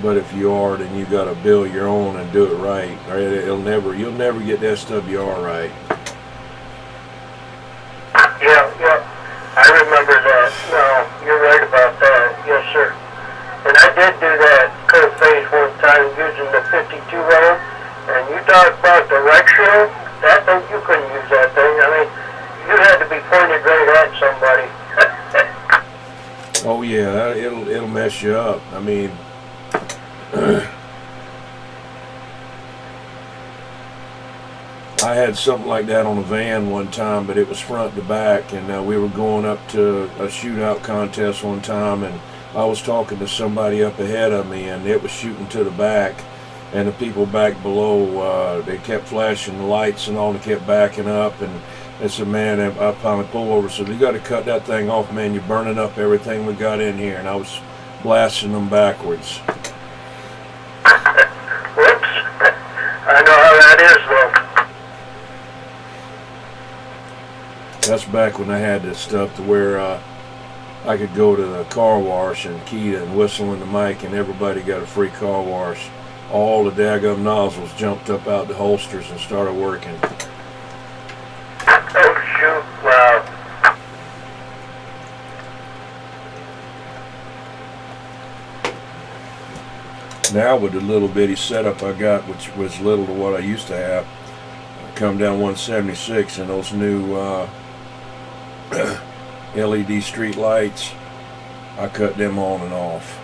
But if you are, then you got to build your own and do it right. Or you'll never get the SWR right. Yeah, I remember that. No, you're right about that. Yes, sir. And I did do that code phase one time using the 52 ohm. And you talk about directional, that thing, you couldn't use that thing. I mean, you had to be pointed right at somebody. Oh yeah, it'll mess you up. I mean, I had something like that on a van one time, but it was front to back, and we were going up to a shootout contest one time, and I was talking to somebody up ahead of me, and it was shooting to the back, and the people back below, they kept flashing the lights and all, and kept backing up, and I said, man, I finally pulled over, so you got to cut that thing off, man, you're burning up everything we got in here, and I was blasting them backwards. Whoops. I know how that is, though. That's back when I had this stuff to where I could go to the car wash and key it and whistle in the mic, and everybody got a free car wash. All the daggum nozzles jumped up out the holsters and started working. Oh, shoot. Wow. Now with the little bitty setup I got, which was little to what I used to have, I come down 176 and those new LED street lights, I cut them on and off.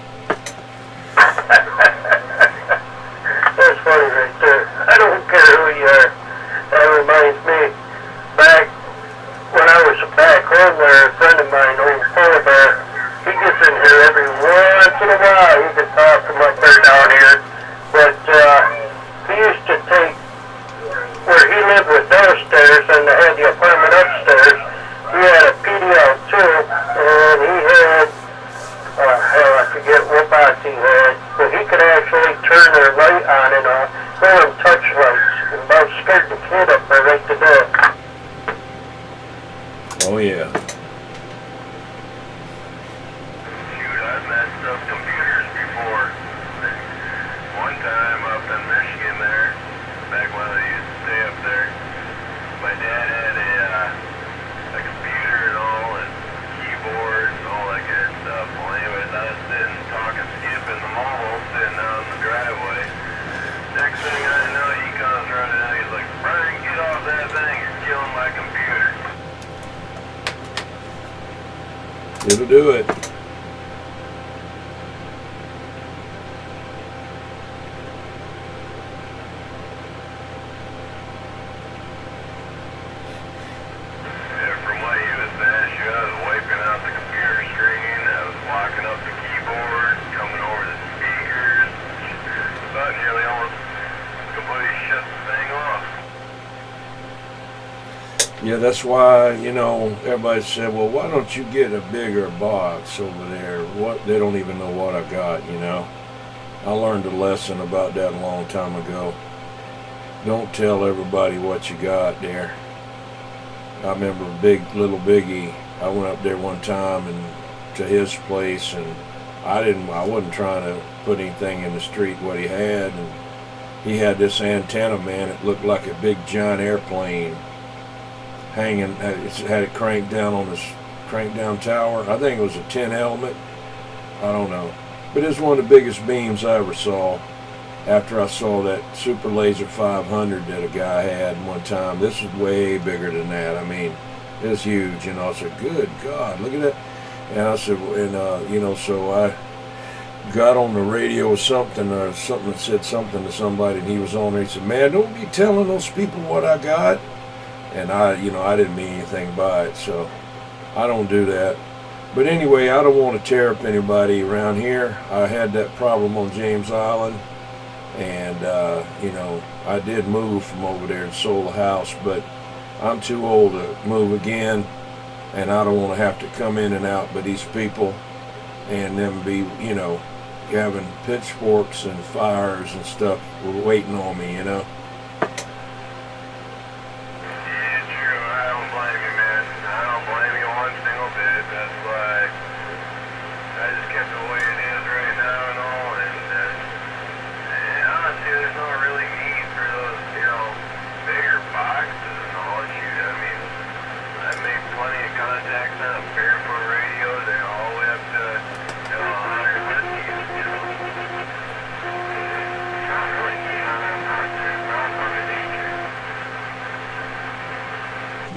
That's funny right there. I don't care who you are. That reminds me, back when I was back home there, a friend of mine, old polar bear, he gets in here every once in a while. He can talk from up there down here. But he used to take, where he lived was downstairs and they had the apartment upstairs. He had a PDL too, and he had, hell, I forget what box he had, but he could actually turn their light on and off, call them touch lights, and about scared the kid up there right to death. Oh yeah. Shoot, I've messed up computers before. One time up in Michigan there, back when I used to stay up there, my dad had a computer and all, and keyboard and all that good stuff. Well, anyways, I was sitting talking Skip in the mall, sitting out in the driveway. Next thing I know, he comes running out. He's like, Brian, get off that thing. You're killing my computer. It'll do it. From what he was saying, I was wiping out the computer screen, I was locking up the keyboard, coming over the speakers, about nearly almost completely shut the thing off. Yeah, that's why, everybody said, well, why don't you get a bigger box over there? What? They don't even know what I got, I learned a lesson about that a long time ago. Don't tell everybody what you got there. I remember Little Biggie, I went up there one time and to his place, and I wasn't trying to put anything in the street what he had, and he had this antenna, man, it looked like a big giant airplane hanging, had it cranked down on this cranked down tower. I think it was a tin helmet, I don't know, but it's one of the biggest beams I ever saw. After I saw that Super Laser 500 that a guy had one time, this was way bigger than that. I mean, it was huge, I said, good God, look at that. And I said, and so I got on the radio or something that said something to somebody, and he was on there. He said, man, don't be telling those people what I got. And I didn't mean anything by it, so I don't do that. But anyway, I don't want to tear up anybody around here. I had that problem on James Island, and I did move from over there and sold the house, but I'm too old to move again, and I don't want to have to come in and out by these people and them be, having pitchforks and fires and stuff waiting on me,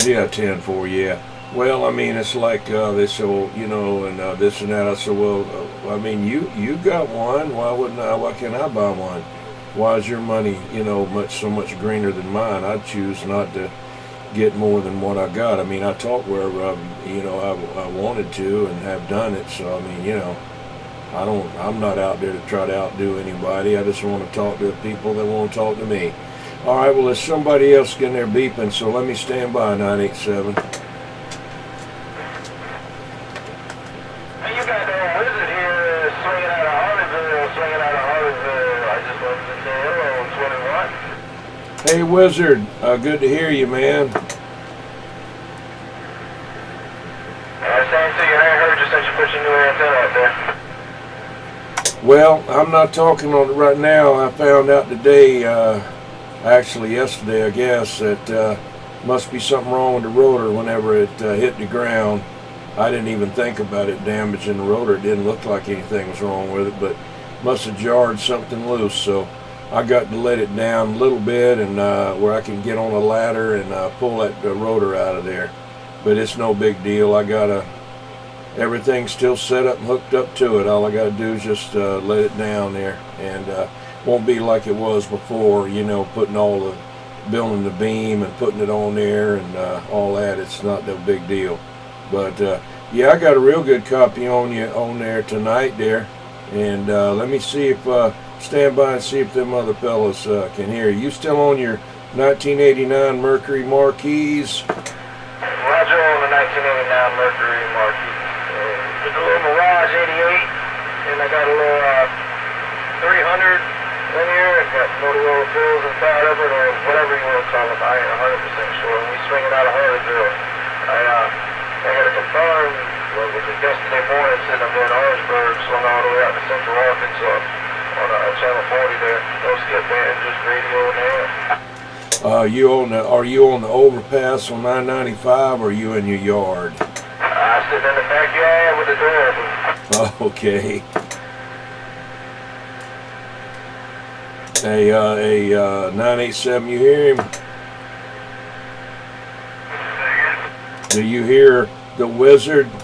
Yeah, 10-4, yeah. Well, I mean, it's like they said, well, you know, and this and that. I said, well, I mean, you got one. Why wouldn't I? Why can't I buy one? Why is your money, you know, so much greener than mine? I choose not to get more than what I got. I mean, I talk where you know, I wanted to and have done it. So I mean, you know, I'm not out there to try to outdo anybody. I just want to talk to the people that want to talk to me. All right. Well, there's somebody else getting there beeping, so let me stand by 987. You got the wizard here swinging out of Hardersville. I just wanted to say hello, 21. Hey, Wizard. Good to hear you, man. Same to you. I ain't heard you since you put your new antenna out there. Well, I'm not talking on it right now. I found out today, actually yesterday, I guess, that must be something wrong with the rotor whenever it hit the ground. I didn't even think about it damaging the rotor. It didn't look like anything was wrong with it, but must have jarred something loose. So I got to let it down a little bit, and where I can get on a ladder and pull that rotor out of there. But it's no big deal. I got everything's still set up and hooked up to it. All I got to do is just let it down there, and won't be like it was before. You know, building the beam and putting it on there and all that. It's not no big deal. But yeah, I got a real good copy on there tonight there, and let me see if stand by and see if them other fellas can hear you. Still on your 1989 Mercury Marquise? Roger on the 1989 Mercury Marquis. With a little Mirage 88, and I got a little 300 in here, and got Motorola pills inside of it, or whatever you want to call it. I ain't 100% sure. And we swinging out of Hardersville. I got to confirm, well, it was yesterday morning, sitting up there in Orangeburg, swung all the way out to Central Arkansas on channel 40 there. No skip band, just radio in there. Are you on the overpass on 995, or are you in your yard? I'm sitting in the backyard with the door open. Oh, okay. Hey, 987, you hear him? Do you hear the Wizard? I'll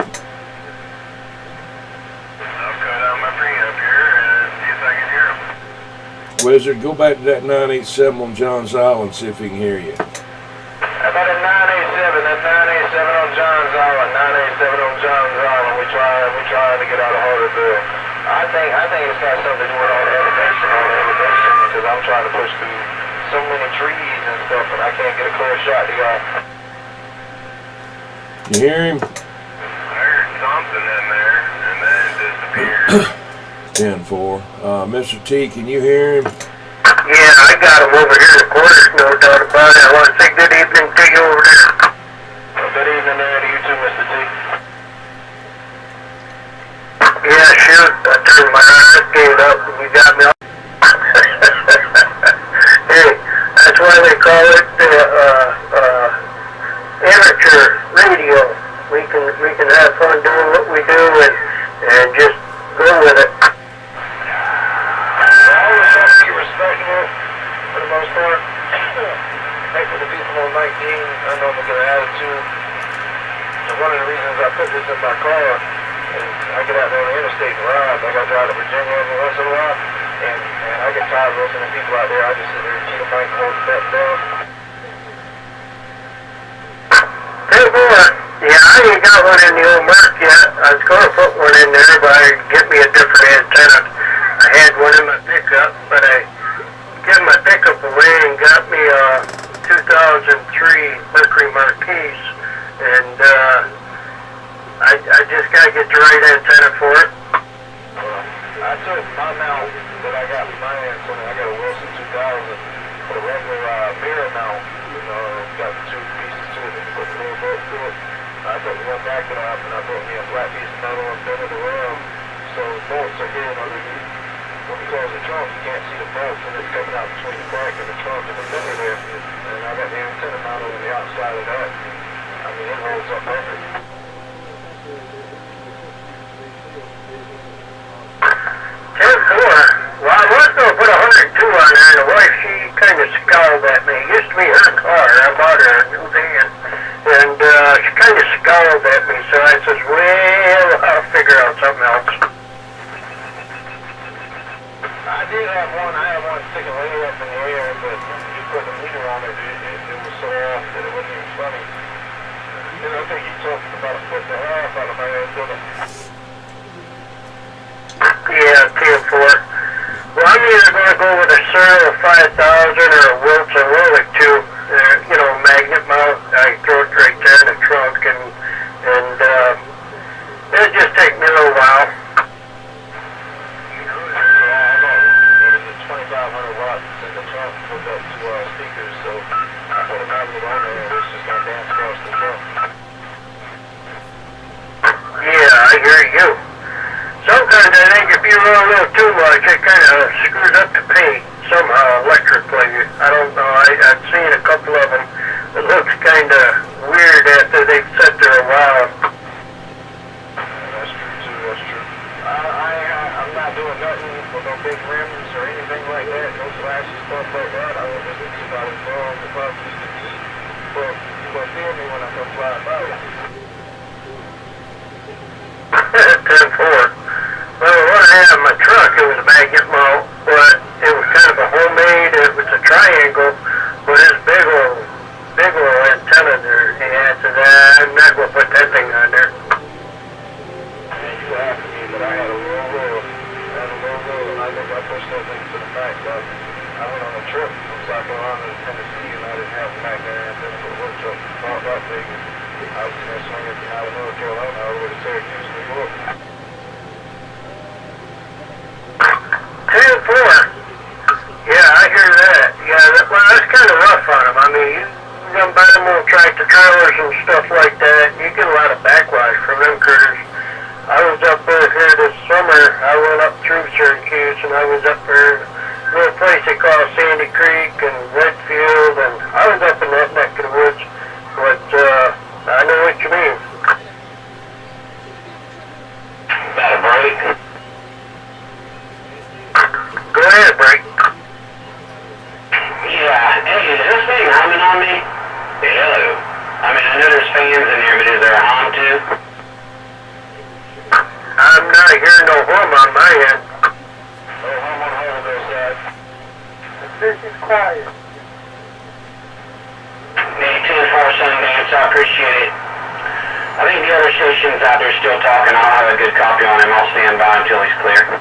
cut out my preamp here and see if I can hear him. Wizard, go back to that 987 on Johns Island, see if he can hear you. I got a 987, that's 987 on Johns Island, 987 on Johns Island. We trying to get out of Hardersville. I think it's got something to do with all the elevation, because I'm trying to push through so many trees and stuff, and I can't get a clear shot to y'all. You hear him? I heard something in there, and then it disappeared. 10-4. Mr. T, can you hear him? Yeah, I got him over here in the corner, no doubt about it. I want to say good evening to you over there. Well, good evening there to you too, Mr. T. Yeah, shoot, I turned my eyes gate up and you got me all... Hey, that's why they call it amateur radio. We can have fun doing what we do and just go with it. I always try to be respectable for the most part. Like with the people on 19, I know I'm a good attitude. And one of the reasons I put this in my car is I get out there on the interstate and ride. I got to drive to Virginia every once in a while, and I get tired of listening to people out there. I just sit there and keep the mic and hold the step down. Hey, boy, yeah, I ain't got one in the old Merc yet. I was going to put one in there, but I'd get me a different antenna. I had one in my pickup, but I gave my pickup away and got me a 2003 Mercury Marquise, and I just got to get the right antenna for it. I took my mount that I got for my antenna. I got a Wilson 2000 for the regular mirror mount. You know, it's got two pieces to it and put the little bolt to it. I took the one back it up and I put me a flat piece of metal and bent it around so the bolts are hidden underneath. When you close the trunk, you can't see the bolts, and it's coming out between the crack in the trunk and the fender there. And I got the antenna mounted on the outside of that. I mean, it holds up perfect. 10-4. Well, I was going to put 102 on there, and the wife, she kind of scowled at me. It used to be her car. I bought her a new van, and she kind of scowled stalled at me, so I says, well, I'll figure out something else. I did have one. I had one sticking way up in the air, but you put the meter on it, it was so off that it wasn't even funny. And I think he took about a foot and a half out of my head, didn't it? Yeah, 10-4. Well, I'm either going to go with a Searle 5000 or a Wilson Willick 2. You know, magnet mount. I throw it right there in the trunk, and it'll just take me a little while. It was 2,500 watts in the trunk hooked up to speakers, so I put a magnet on there and it was just going to dance across the trunk. Yeah, I hear you. Sometimes I think if you run a little too much, it kind of screws up the paint somehow, electrically. I don't know. I've seen a couple of them. It looks kind of weird after they've sat there a while. That's true too, that's true. I'm not doing nothing with no big rims or anything like that, no flashy stuff like that. I was just about as low as the club used to be, but you will feel me when I come flying by. 10-4. Well, what I had in my truck, it was a magnet mount, but it was kind of a homemade, it was a triangle, but this big old antenna there, he answered that, I'm not going to put that thing on there. And you asked me, but I had a low, and I think I pushed that thing to the back, but I went on a trip from South Carolina to Tennessee, and I didn't have a magnet antenna for the work truck bought that thing, and I was going to swing it out of North Carolina all the way to Syracuse, New York. 10-4. Yeah, I hear that. Yeah, well, that's kind of rough on them. I mean, you can buy them little tractor trailers and stuff like that. You get a lot of backwash from them critters. I was up here this summer. I went up through Syracuse, and I was up there, a little place they call Sandy Creek and Redfield, and I was up in that neck of the woods. But I know what you mean. Got a break? Go ahead, Frank. Yeah. Hey, is this thing humming on me? Hello. I mean, I know there's fans in here, but is there a hum too? I'm not hearing no hum on my end. No hum on hold of those guys. This is quiet. Hey, 10-4 Sundance, I appreciate it. I think the other station's out there still talking. I'll have a good copy on him. I'll stand by until he's clear.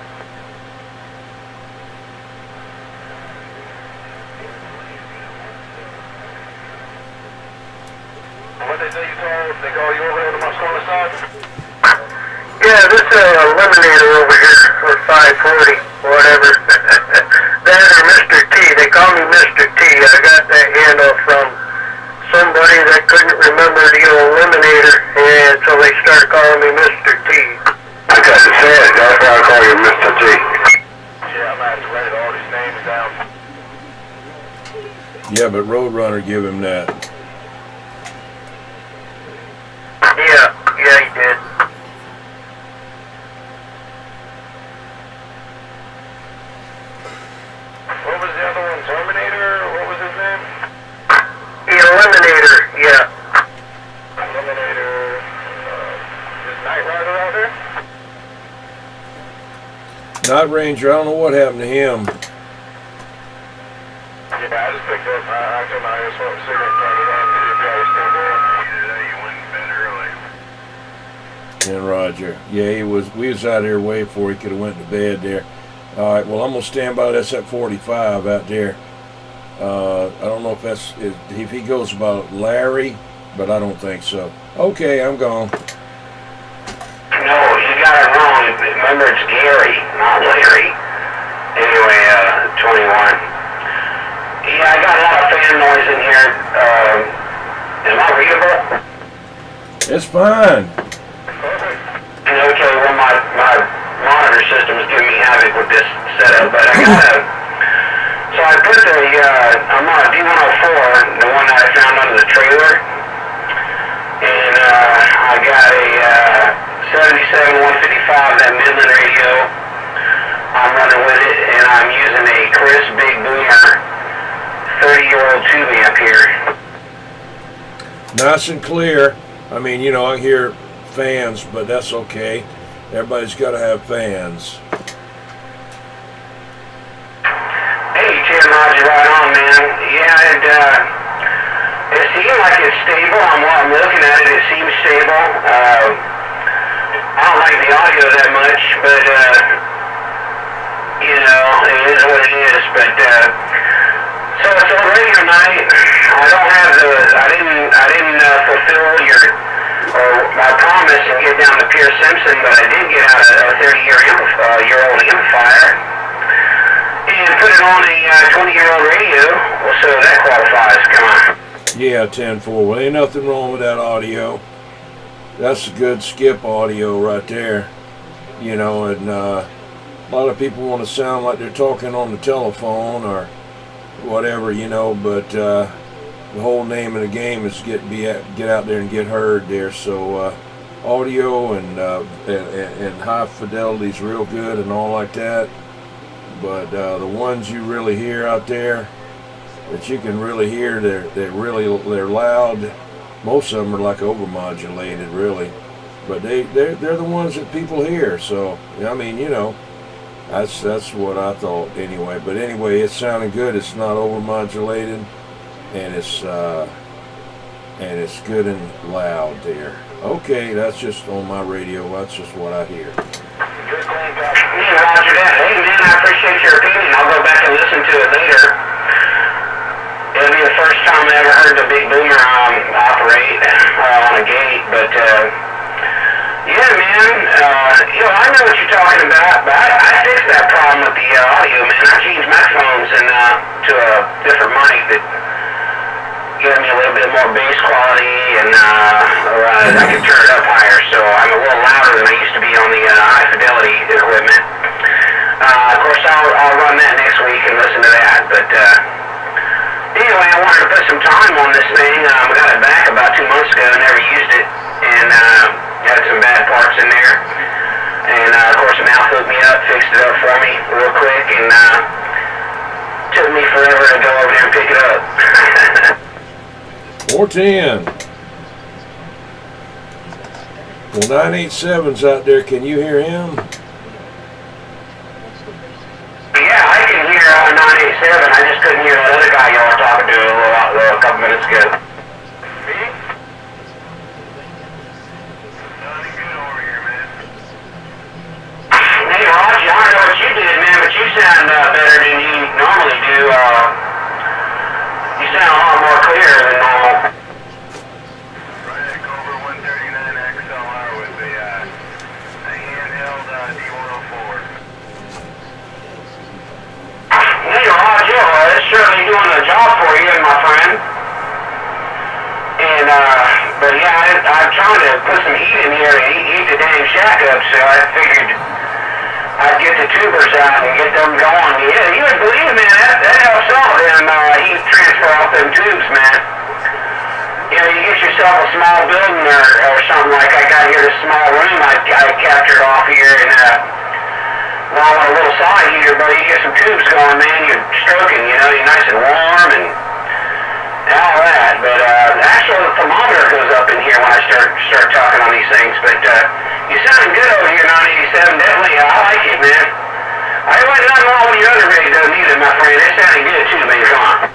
What they say they call you over there to my corner side? Yeah, this eliminator over here for 540, whatever. That or Mr. T. They call me Mr. T. I got that handle from somebody that couldn't remember the eliminator, and so they started calling me Mr. T. I got to say it, that's why I call you Mr. T. Yeah, I'm going to have to write all these names down. Yeah, but Roadrunner give him that. Yeah, he did. What was the other one? Terminator? What was his name? The eliminator, yeah. Eliminator. Is Knight Rider out there? Night Ranger, I don't know what happened to him. Yeah, I just picked up. I told my IS what cigarette turned it on. If y'all was still going. Either that, you went to bed early. And Roger. Yeah, we was out here way before he could have went to bed there. All right, well, I'm going to stand by this at 45 out there. I don't know if he goes about Larry, but I don't think so. Okay, I'm gone. No, you got it wrong. Remember, it's Gary, not Larry. Anyway, 21. Yeah, I got a lot of fan noise in here. Am I readable? It's fine. Okay, well, my monitor system is giving me havoc with this setup, but I got so I put I'm on a D104, the one that I found under the trailer, and I got a 77-155, that Midland radio. I'm running with it, and I'm using a Chris Big Boomer 30-year-old tube amp here. Nice and clear. I mean, you know, I hear fans, but that's okay. Everybody's got to have fans. Hey, Tim, Roger, right on, man. Yeah, it seems like it's stable. I'm looking at it. It seems stable. I don't like the audio that much, but you know, it is what it is. But so it's on radio night. I didn't fulfill my promise and get down to Pierce Simpson, but I did get out a 30-year-old amplifier and put it on a 20-year-old radio. Well, so that qualifies. Come on. Yeah, 10-4. Well, ain't nothing wrong with that audio. That's a good skip audio right there. You know, and a lot of people want to sound like they're talking on the telephone or whatever, you know, but the whole name of the game is get out there and get heard there. So audio and high fidelity is real good and all like that. But the ones you really hear out there that you can really hear, they're loud. Most of them are like overmodulated, really. But they're the ones that people hear. So I mean, you know, that's what I thought anyway. But anyway, it's sounding good. It's not overmodulated, and it's good and loud there. Okay, that's just on my radio. That's just what I hear. Yeah, Roger that. Hey, man, I appreciate your opinion. I'll go back and listen to it later. It'll be the first time I ever heard the big boomer operate on a gate, but yeah, man, you know, I know what you're talking about, but I fixed that problem with the audio, man. I changed microphones and to a different mic that gave me a little bit more bass quality, and I can turn it up higher, so I'm a little louder than I used to be on the high fidelity equipment. Of course, I'll run that next week and listen to that, but anyway, I wanted to put some time on this thing. I got it back about 2 months ago, never used it, and had some bad parts in there. And of course, Mal hooked me up, fixed it up for me real quick, and took me forever to go over there and pick it up. 410. Well, 987's out there. Can you hear him? Yeah, I can hear 987. I just couldn't hear that other guy y'all were talking to a couple minutes ago. Me? Sounding good over here, man. Hey, Roger, I don't know what you did, man, but you sound better than you normally do. You sound a lot more clear than normal. Right at Cobra 139 XLR with a handheld D104. Hey, Roger, it's certainly doing a job for you, my friend. And, but yeah, I'm trying to put some heat in here to heat the dang shack up, so I figured I'd get the tubers out and get them going. Yeah, you would believe it, man, that helps out them heat transfer off them tubes, man. You know, you get yourself a small building or something like I got here, this small room I captured off here, and well, I want a little side heater, but you get some tubes going, man, you're stroking, you know, you're nice and warm and all that. But actually the thermometer goes up in here when I start talking on these things. But you sounding good over here, 987. Definitely, I like it, man. I wasn't nothing wrong with your other radio either, my friend. They sounded good too, man. Come on.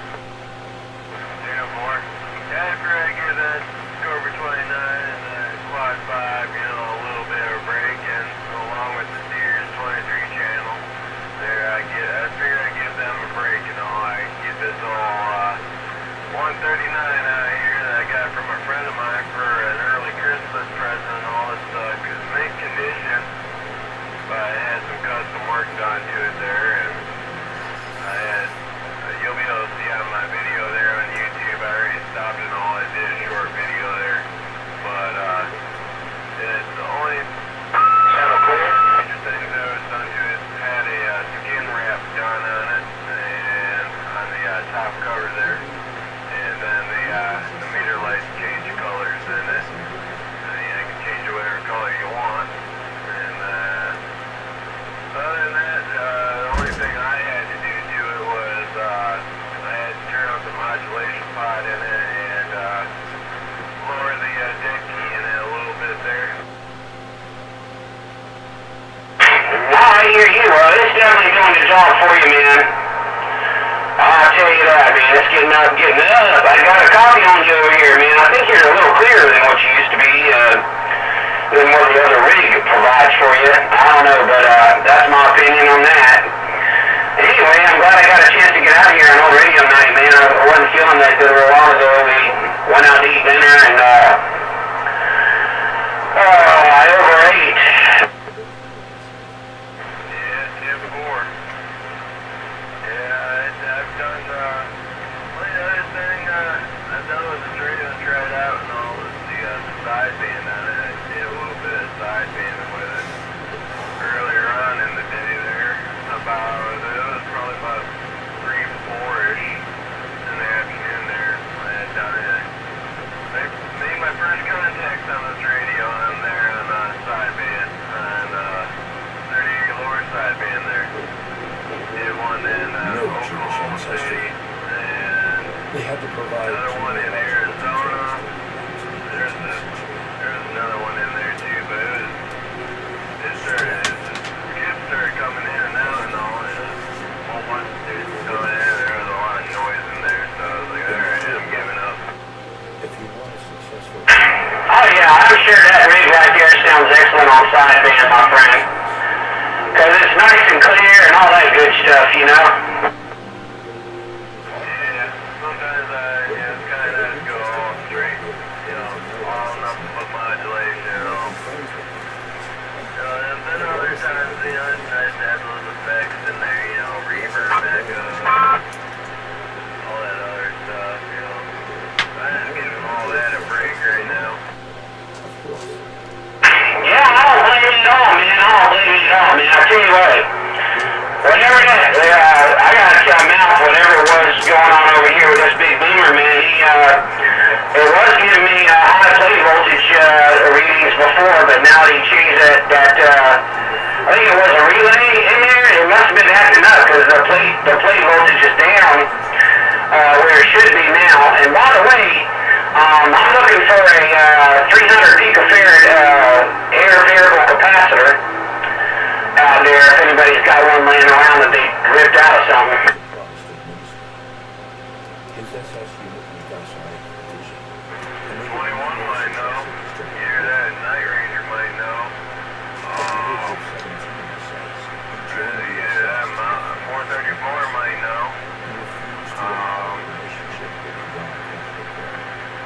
After I get that Cobra 29 and the Quad 5, you know, a little bit of a break, and along with the Sears 23 channel, there I figure I give them a break, you know. I get this old 139 out here that I got from a friend of mine for an early Christmas present and all this stuff, because it's mint condition, but I had some custom work done to it there, and I had, you'll be able to see how doing the job for you, man. I'll tell you that, man. It's getting up, getting up. I got a copy on you over here, man. I think you're a little clearer than what you used to be, than what the other rig provides for you. I don't know, but that's my opinion on that. Anyway, I'm glad I got a chance to get out of here on old radio night, man. I wasn't feeling that good a while ago. We went out to eat dinner and I overate. Yeah, 10-4. Yeah, I've done, well, the other thing I've done with this radio and tried out and all is the sideband on it. I did a little bit of sidebanding with it earlier on in the day there. It was probably about 3-4-ish in the afternoon there. I had done it. I made my first contacts on this radio on there on sideband, on 30 lower sideband there. Did one in Oklahoma City, and They had to provide another one in Arizona. There's another one in there too, but it started coming in and out and all, and a whole bunch of dudes coming in. There was a lot of noise in there, so I was like, alright, I'm giving up. if you want a successful. Oh yeah, I'm sure that rig right there sounds excellent on sideband, my friend. Cause it's nice and clear and all that good stuff, you know? Yeah, sometimes it's kind of nice to go all straight, all nothing but modulation and all. And then other times, it's nice to have those effects in there, reverb, echo, all that other stuff, I'm just giving all that a break right now. Yeah, I don't blame you at all, man. I don't blame you at all, man. I tell you what, whatever that, I got mouth, whatever it was going on over here with this big boomer, man, it was giving me high plate voltage readings before, but now he changed that I think it was a relay in there. It must have been acting up because the plate voltage is down where it should be now. And by the way, I'm looking for a 300 picofarad air variable capacitor out there. If anybody's got one laying around that they ripped out of something. His SS unit does right vision. 21 might know. Either that Night Ranger might know. Yeah, 434 might know.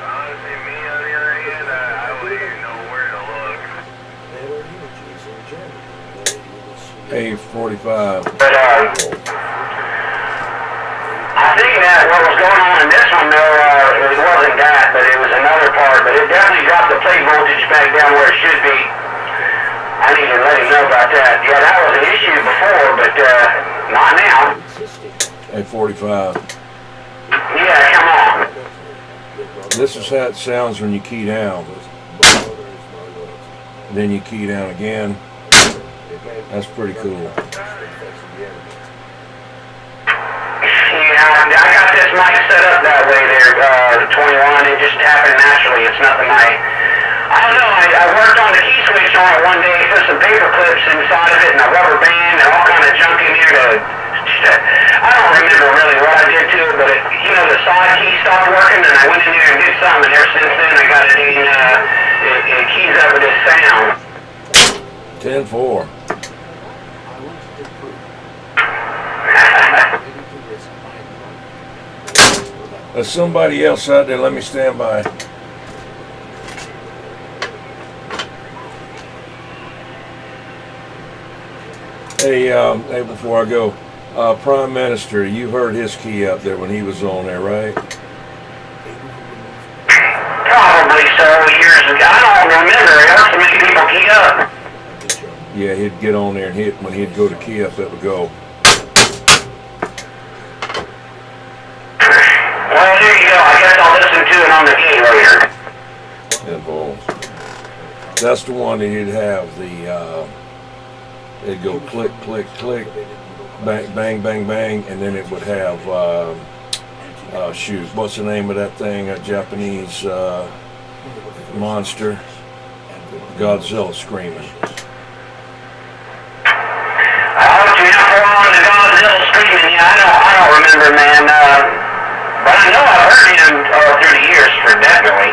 Honestly, me on the other hand, I wouldn't even know where to look. A45. But I think that what was going on in this one, though, it wasn't that, but it was another part. But it definitely dropped the plate voltage back down where it should be. I need to let him know about that. Yeah, that was an issue before, but not now. A45. Yeah, come on. This is how it sounds when you key down. Then you key down again. That's pretty cool. Yeah, I got this mic set up that way there, 21. It just happened naturally. It's nothing I don't know. I worked on the key switch on it one day, put some paper clips inside of it and a rubber band and all kind of junk in here to, I don't remember really what I did to it, but the side key stopped working and I went in there and did something, and ever since then I got it in, it keys up with this sound. 10-4. There's somebody else out there. Let me stand by. Hey, before I go, Prime Minister, you heard his key up there when he was on there, right? Probably so, years ago. I don't remember. There were so many people key up. Yeah, he'd get on there and hit. When he'd go to key up, it would go. Well, there you go. I guess I'll listen to it on the gate later. Involved. That's the one that he'd have the. It'd go click, click, click, bang, bang, bang, bang, and then it would have. Shoot, what's the name of that thing? A Japanese monster. Godzilla screaming. Oh, 2-4 on the I don't remember, man. But I know I've heard him through the years, for definitely.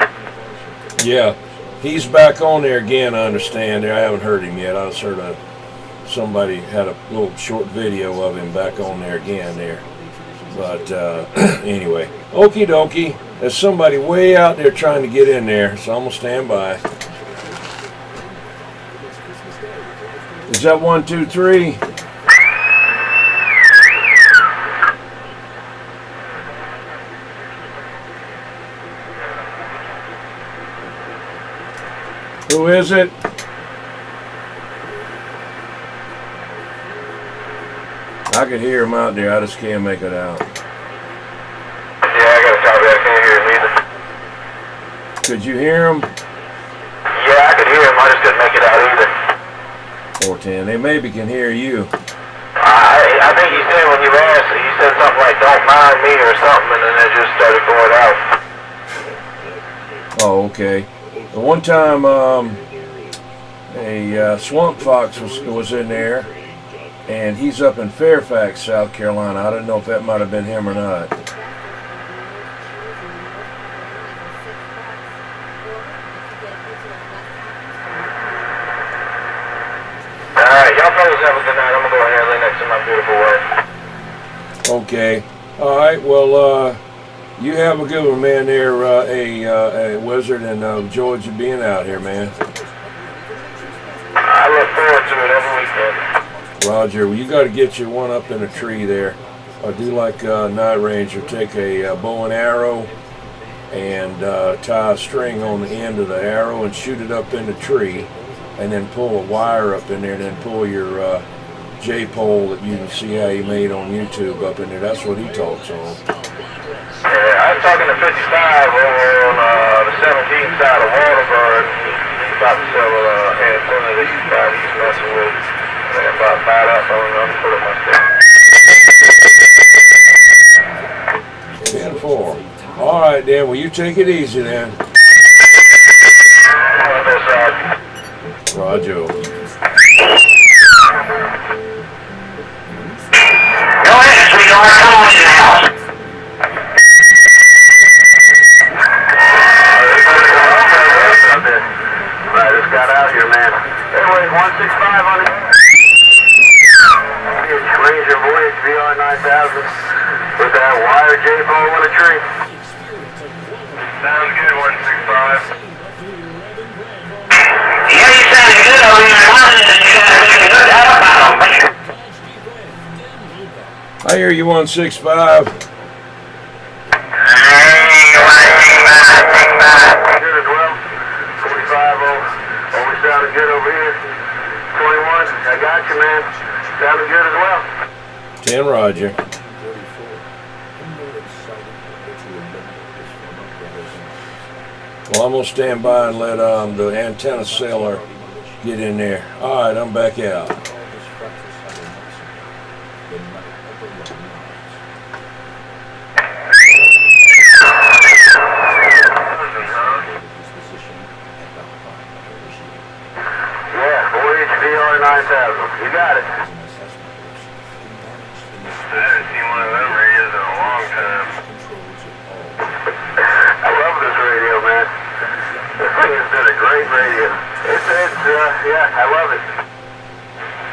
Yeah, he's back on there again, I understand. I haven't heard him yet. I just heard somebody had a little short video of him back on there again there. But anyway, okie dokie. There's somebody way out there trying to get in there, so I'm going to stand by. Is that 1, 2, 3? Who is it? I could hear him out there. I just can't make it out. Yeah, I gotta copy. I can't hear him either. Could you hear him? Yeah, I could hear him. I just couldn't make it out either. 410. They maybe can hear you. I think he said when you asked, he said something like, "Don't mind me" or something, and then it just started going out. Oh, okay. The one time a swamp fox was in there, and he's up in Fairfax, South Carolina. I don't know if that might have been him or not. Alright, y'all fellas have a good night. I'm gonna go ahead and lay next to my beautiful wife. Okay. All right. Well, you have a good one, man. There, a wizard, and George, being out here, man. I look forward to it every weekend. Roger. Well, you got to get you one up in a tree there. Or do like Night Ranger. Take a bow and arrow and tie a string on the end of the arrow and shoot it up in the tree, and then pull a wire up in there, and then pull your J-pole that you can see how he made on YouTube up in there. That's what he talks on. Yeah, I was talking to 55 over on the 17th side of Waterbury. He's about to sell an antenna that he's messing with. I'm about to buy that phone and put it myself. 10-4. All right, then. Well, you take it easy, then. Roger. Go ahead, sweetheart. Come on in the house. I just got out here, man. Anyway, 165 on it. It's Ranger Voyage VR 9000 with that wire J-pole on a tree. Sounds good, 165. Yeah, you sounded good over your morning, and you got a good outbound. I hear you, 165. Good as well. 45 always sounded good over here. 21, I got you, man. Sounded good as well. 10, Roger. Well, I'm going to stand by and let the antenna seller get in there. All right, I'm back out. Yeah, Voyage VR 9000. You got it. I haven't seen one of them radios in a long time. I love this radio, man. This thing has been a great radio. Yeah, I love it.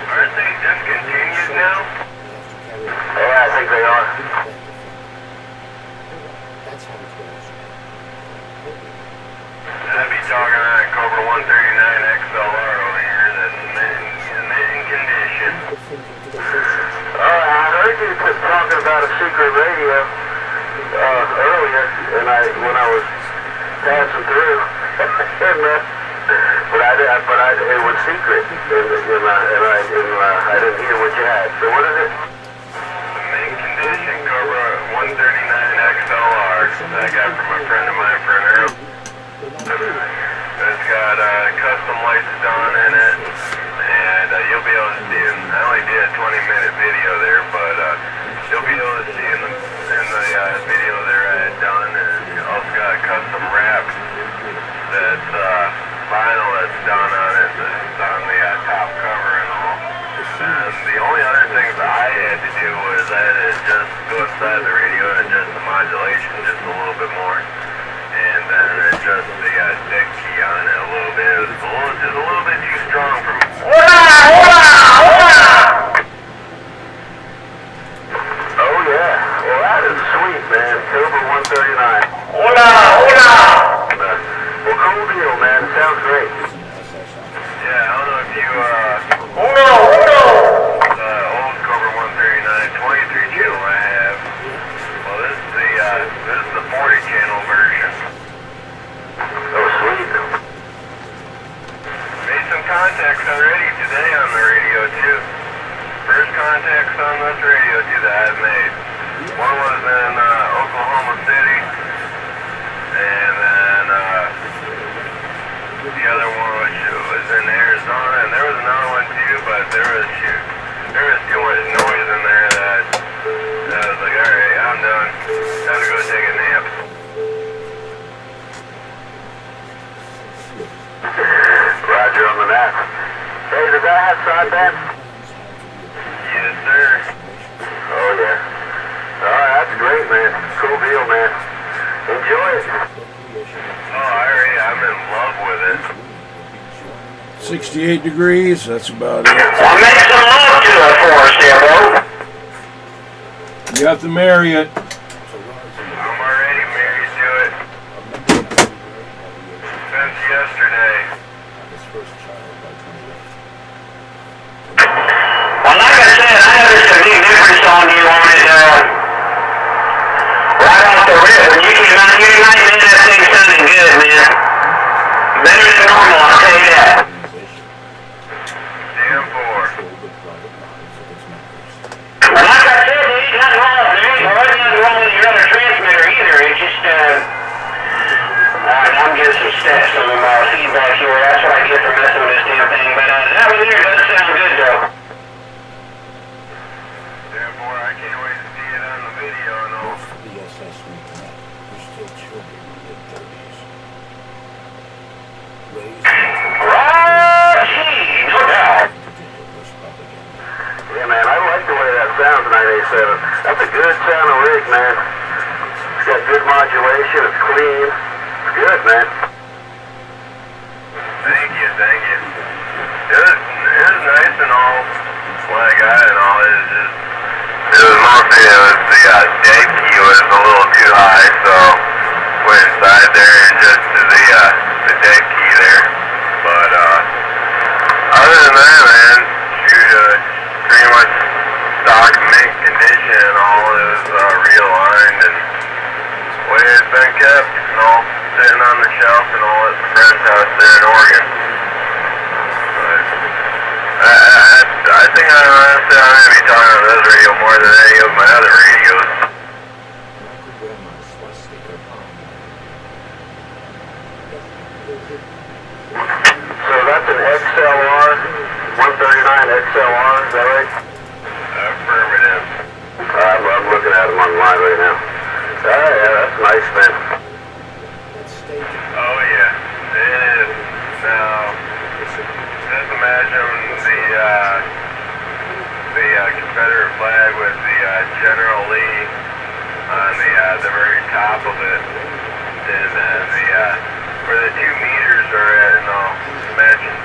Aren't they discontinued now? Yeah, I think they are. I'd be talking on a Cobra 139 XLR over here that's in condition. I heard you talking about a secret radio earlier, and when I was passing through, but it was secret, and I didn't hear what you had. So what is it? Mint condition Cobra 139 XLR that I got from a friend of mine for an arrow. It's got custom lights done in it, and you'll be able to see it. I only did a 20-minute video there, but you'll be able to see in the video there I had done, and it also got a custom wrap that's vinyl that's done on it, that's on the top cover and all. then the only other thing that I had to do was I had to just go inside the radio and adjust the modulation just a little bit more. And then adjust the deck key on it a little bit. It was just a little bit too strong for me. Oh yeah, well that is sweet, man. Cobra 139. Well, cool deal, man. Sounds great. Yeah, I don't know if you old Cobra 139 23 channel I have. Well, this is the 40 channel version. Oh, sweet. Made some contacts already today on the radio too. First contacts on this radio too that I've made. One was in Oklahoma City, and then the other one was in Arizona, and there was another one too, but there was too much noise in there that I was like, alright, I'm done. Time to go take a nap. Roger on the map. Hey, does that have sideband? Yes, sir. Oh, yeah. Alright, that's great, man. Cool deal, man. Enjoy it. Oh, I'm in love with it. 68 degrees, that's about it. Well, make some love to it for us here, bro. You got the Marriott. I'm already married to it. Since yesterday. Well, like I said, I noticed a big difference on you on it, right off the rip. When you came out here tonight, man, that thing sounded good, man. Better than normal, I'll tell you that. Damn poor. Well, like I said, there ain't nothing wrong with your other transmitter either. It's just, I'm getting some stats, some feedback here. That's what I get for messing with this damn thing. But that one there does sound good, though. Damn poor, I can't wait to see it on the video and all. No doubt. Yeah, man, I like the way that sounds, 987. That's a good sounding rig, man. It's got good modulation, it's clean. It's good, man. Thank you. It was nice and all. What I got and all is just, the deck key was a little too high, so went inside there and just to the deck key there. But other than that, man, pretty much stock mint condition and all. It was realigned and the way it's been kept and all, sitting on the shelf and all at my friend's house there in Oregon. But I think I'm going to be talking on this radio more than any of my other radios. So that's an XLR, 139 XLR, is that right? Affirmative. I'm looking at them online right now. Oh yeah, that's nice, man. Oh yeah, it is. Now, just imagine the Confederate flag with the General Lee on the very top of it, and then where the 2 meters are at, and I'll imagine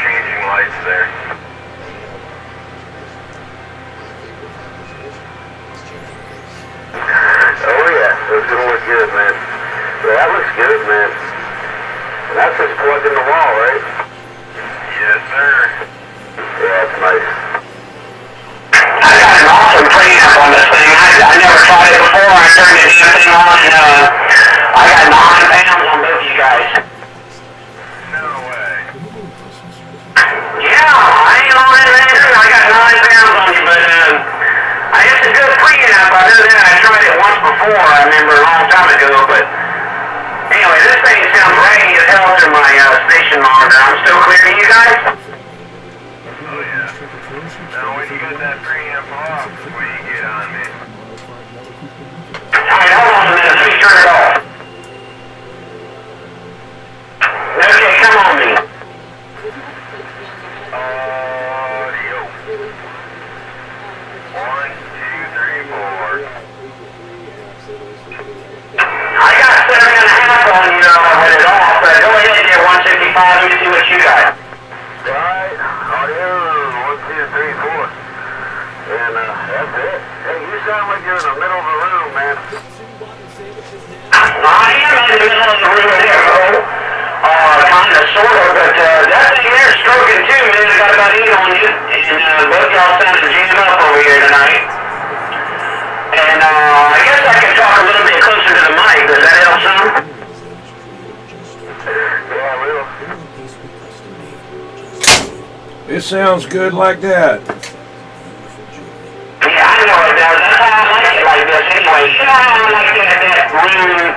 changing lights there. Oh yeah, that's gonna look good, man. So that looks good, man. And that's just plugged in the wall, right? Yes, sir. Yeah, that's nice. I got an awesome preamp on this thing. I never tried it before. I turned the damn thing on and I got 9 pounds on both you guys. No way. Yeah, I ain't on it, man. I got 9 pounds on you, but I guess it's a good preamp. I know that. I tried it once before. I remember a long time ago, but anyway, this thing sounds rainy as hell through my station monitor. I'm still clear to you guys? Oh yeah. Now when you get that preamp off, when you get on me. Alright, hold on a minute. Let me turn it off. Okay, come on me. Audio. sort of, but that thing there's stroking too, man. I got about 8 on you, and both y'all sound to jam up over here tonight. And I guess I can talk a little bit closer to the mic. Does that help some? Yeah, I will. It sounds good like that. Yeah, I know it does. That's how I like it like this anyway. You know how I like that room.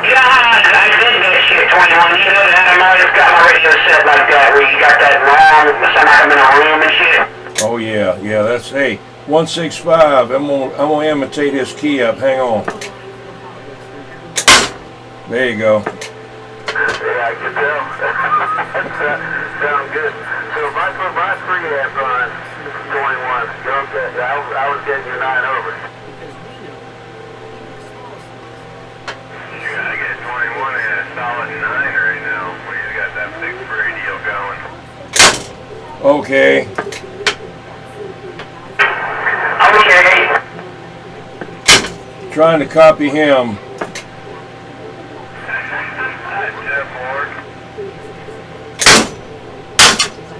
You know how I did that shit, 21. You know that I'm always got my radio set like that, where you got that long, sound like I'm in a room and shit. Oh yeah, yeah. That's 165. I'm gonna imitate his key up. Hang on. There you go. Yeah, I can tell. Sounds good. So if I put my preamp on 21, you'll get, I was getting your 9 over. Yeah, I get 21 and a solid 9 right now. When he's got that big radio going. Okay. Okay. Trying to copy him.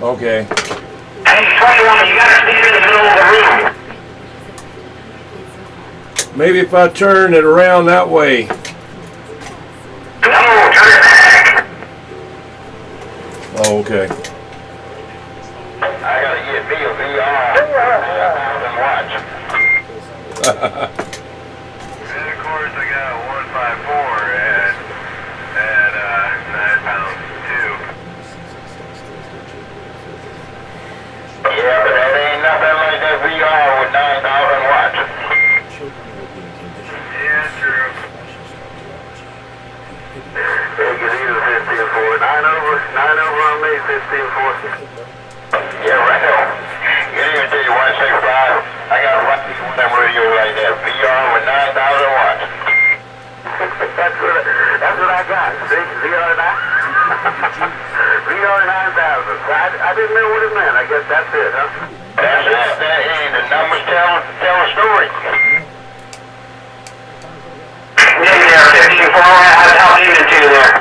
Okay. Hey, 21, you gotta stand in the middle of the room. Maybe if I turn it around that way. No, turn it back. Oh, okay. I gotta get me a VR and watch. And of course I got a 154 at 9 pounds too. Yeah, but that ain't nothing like that VR with 9,000 watts. Yeah, true. Take it easy, 15-4. 9 over on me, 15-4. Yeah, right now. You didn't even tell you 165. I got a them radio like that. VR with 9,000 watts. That's what I got. See? VR 9? VR 9,000. I didn't know what it meant. I guess that's it, huh? That's it. Hey, the numbers tell a story. Yeah, there, 15-4. I'll leave it to you there.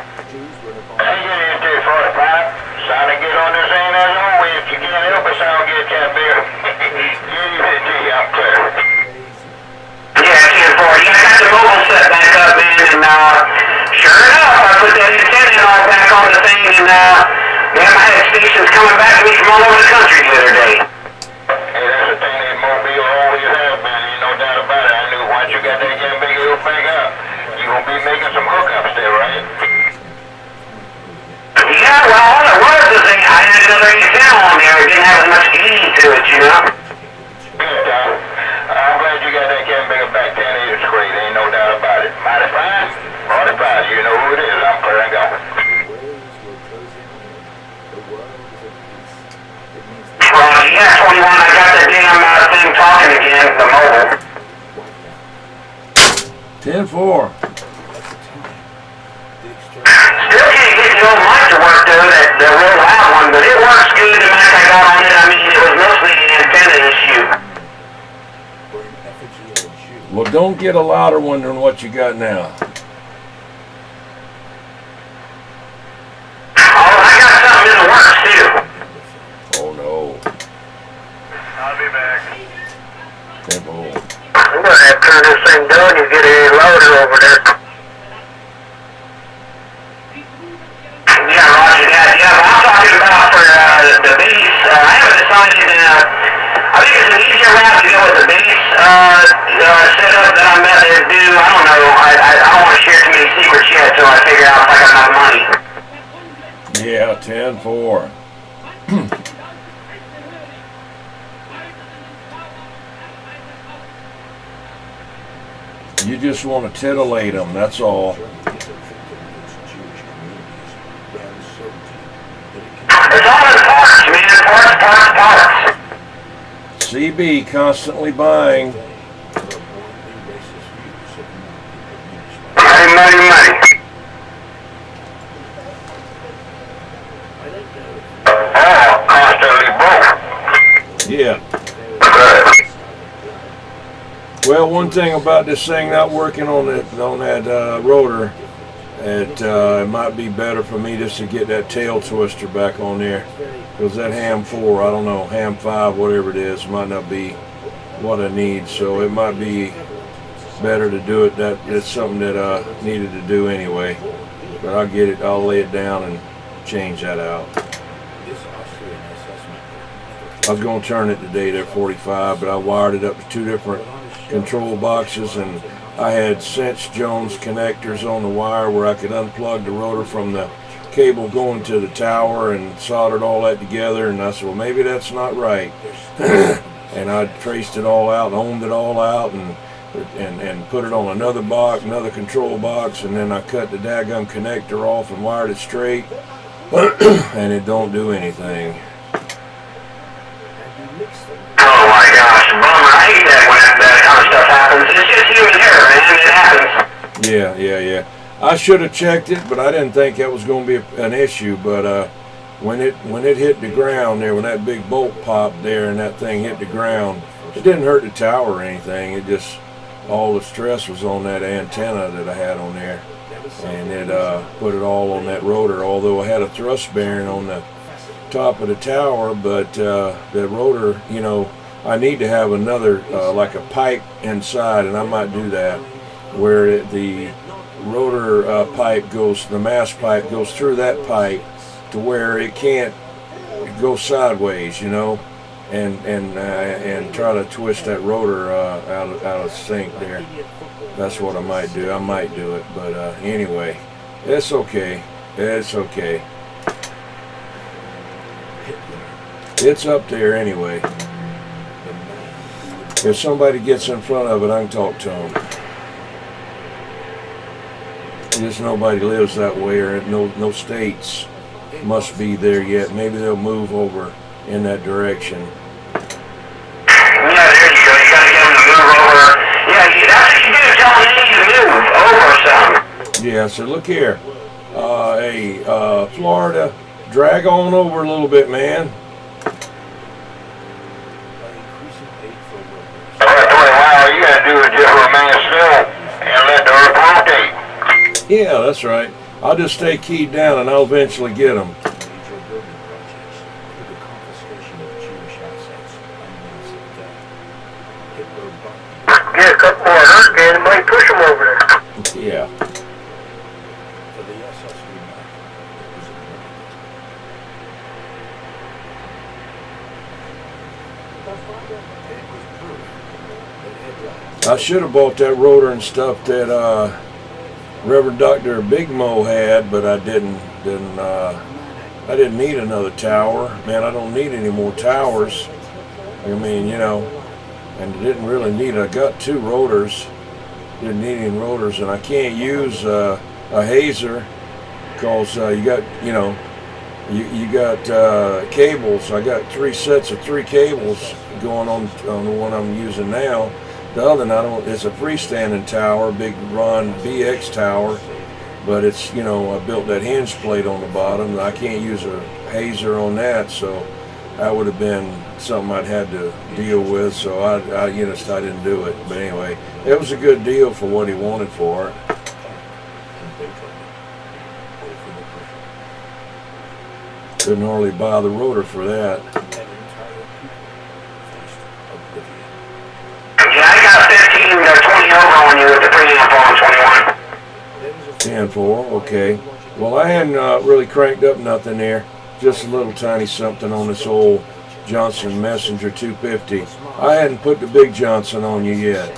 I get into 45. Sounding good on this end as always. If you can't help it, sound good, Cat Bear. Leave it to you, I'm clear. Yeah, 10-4. Yeah, I got the mobile set back up, man, and sure enough, I put that antenna all back on the thing, and man, I had stations coming back to me from all over the country the other day. Hey, that's the thing that Mobile always has, man. Ain't no doubt about it. I knew once you got that damn big hill back up, you gonna be making some hookups there, right? Yeah, well, all it was is I had another antenna on there. It didn't have as much gain to it, you know? Good, Tom. I'm glad you got that Cat Bigger back 10 inches great. Ain't no doubt about it. Mighty fine, 45. You know who it is. I'm clear and going. Well, yeah, 21. I got that damn thing talking again, the mobile. 10-4. Still can't get the old mic to work though, the real loud one, but it works good. The mic I got on it, I mean, it was mostly an antenna issue. Well, don't get a louder one than what you got now. Oh, I got something in the works too. Oh no. I'll be back. 10-4. I'm gonna have to turn this thing down. You get a louder over there. Yeah, roger that. Yeah, but I'm talking about for the bass. I haven't decided. I think it's an easier route to go with the bass setup that I'm about to do. I don't know. I don't want to share too many secrets yet until I figure out if I got enough money. Yeah, 10-4. You just want to titillate them, that's all. It's all in parts, man. Parts. CB constantly buying. Money. Oh, constantly broke. Yeah. Well, one thing about this thing not working on that rotor, it might be better for me just to get that tail twister back on there, because that ham 4, I don't know, ham 5, whatever it is, might not be what I need. So it might be better to do it. That's something that I needed to do anyway. But I'll get it. I'll lay it down and change that out. I was going to turn it today to 45, but I wired it up to 2 different control boxes, and I had cinch Jones connectors on the wire where I could unplug the rotor from the cable going to the tower and soldered all that together. And I said, well, maybe that's not right. And I traced it all out, ohmed it all out, and put it on another box, another control box, and then I cut the daggum connector off and wired it straight, and it don't do anything. Oh my gosh, bummer. I hate that when that kind of stuff happens. It's just human error, man. It happens. Yeah. I should have checked it, but I didn't think that was going to be an issue. But when it hit the ground there, when that big bolt popped there and that thing hit the ground, it didn't hurt the tower or anything. It just, all the stress was on that antenna that I had on there, and it put it all on that rotor. Although I had a thrust bearing on the top of the tower, but the rotor, you know, I need to have another like a pipe inside, and I might do that, where the rotor pipe goes, the mass pipe goes through that pipe to where it can't go sideways, you know, and try to twist that rotor out of sync there. That's what I might do. I might do it, but anyway, it's okay. It's okay. It's up there anyway. If somebody gets in front of it, I can talk to them. Just nobody lives that way, or no states must be there yet. Maybe they'll move over in that direction. Yeah, there you go. You gotta get them to move over. Yeah, that's what you do. Tell them they need to move over some. Yeah, so look here. Florida, drag on over a little bit, man. All you gotta do is just remain still and let the earth rotate. Yeah, that's right. I'll just stay keyed down and I'll eventually get them. Get a couple more hurricanes and might push them over there. Yeah. I should have bought that rotor and stuff that Reverend Dr. Big Mo had, but I didn't need another tower. Man, I don't need any more towers. I mean, you know, and didn't really need. I got 2 rotors. Didn't need any rotors, and I can't use a hazer because you got, you know, you got cables. I got 3 sets of 3 cables going on the one I'm using now. The other one, it's a freestanding tower, big Ron BX tower, but it's, you know, I built that hinge plate on the bottom. I can't use a hazer on that, so that would have been something I'd had to deal with, so I didn't do it. But anyway, it was a good deal for what he wanted for it. Couldn't hardly buy the rotor for that. Yeah, I got 15 or 20 over on you with the preamp on 21. 10-4, okay. Well, I hadn't really cranked up nothing there. Just a little tiny something on this old Johnson Messenger 250. I hadn't put the big Johnson on you yet.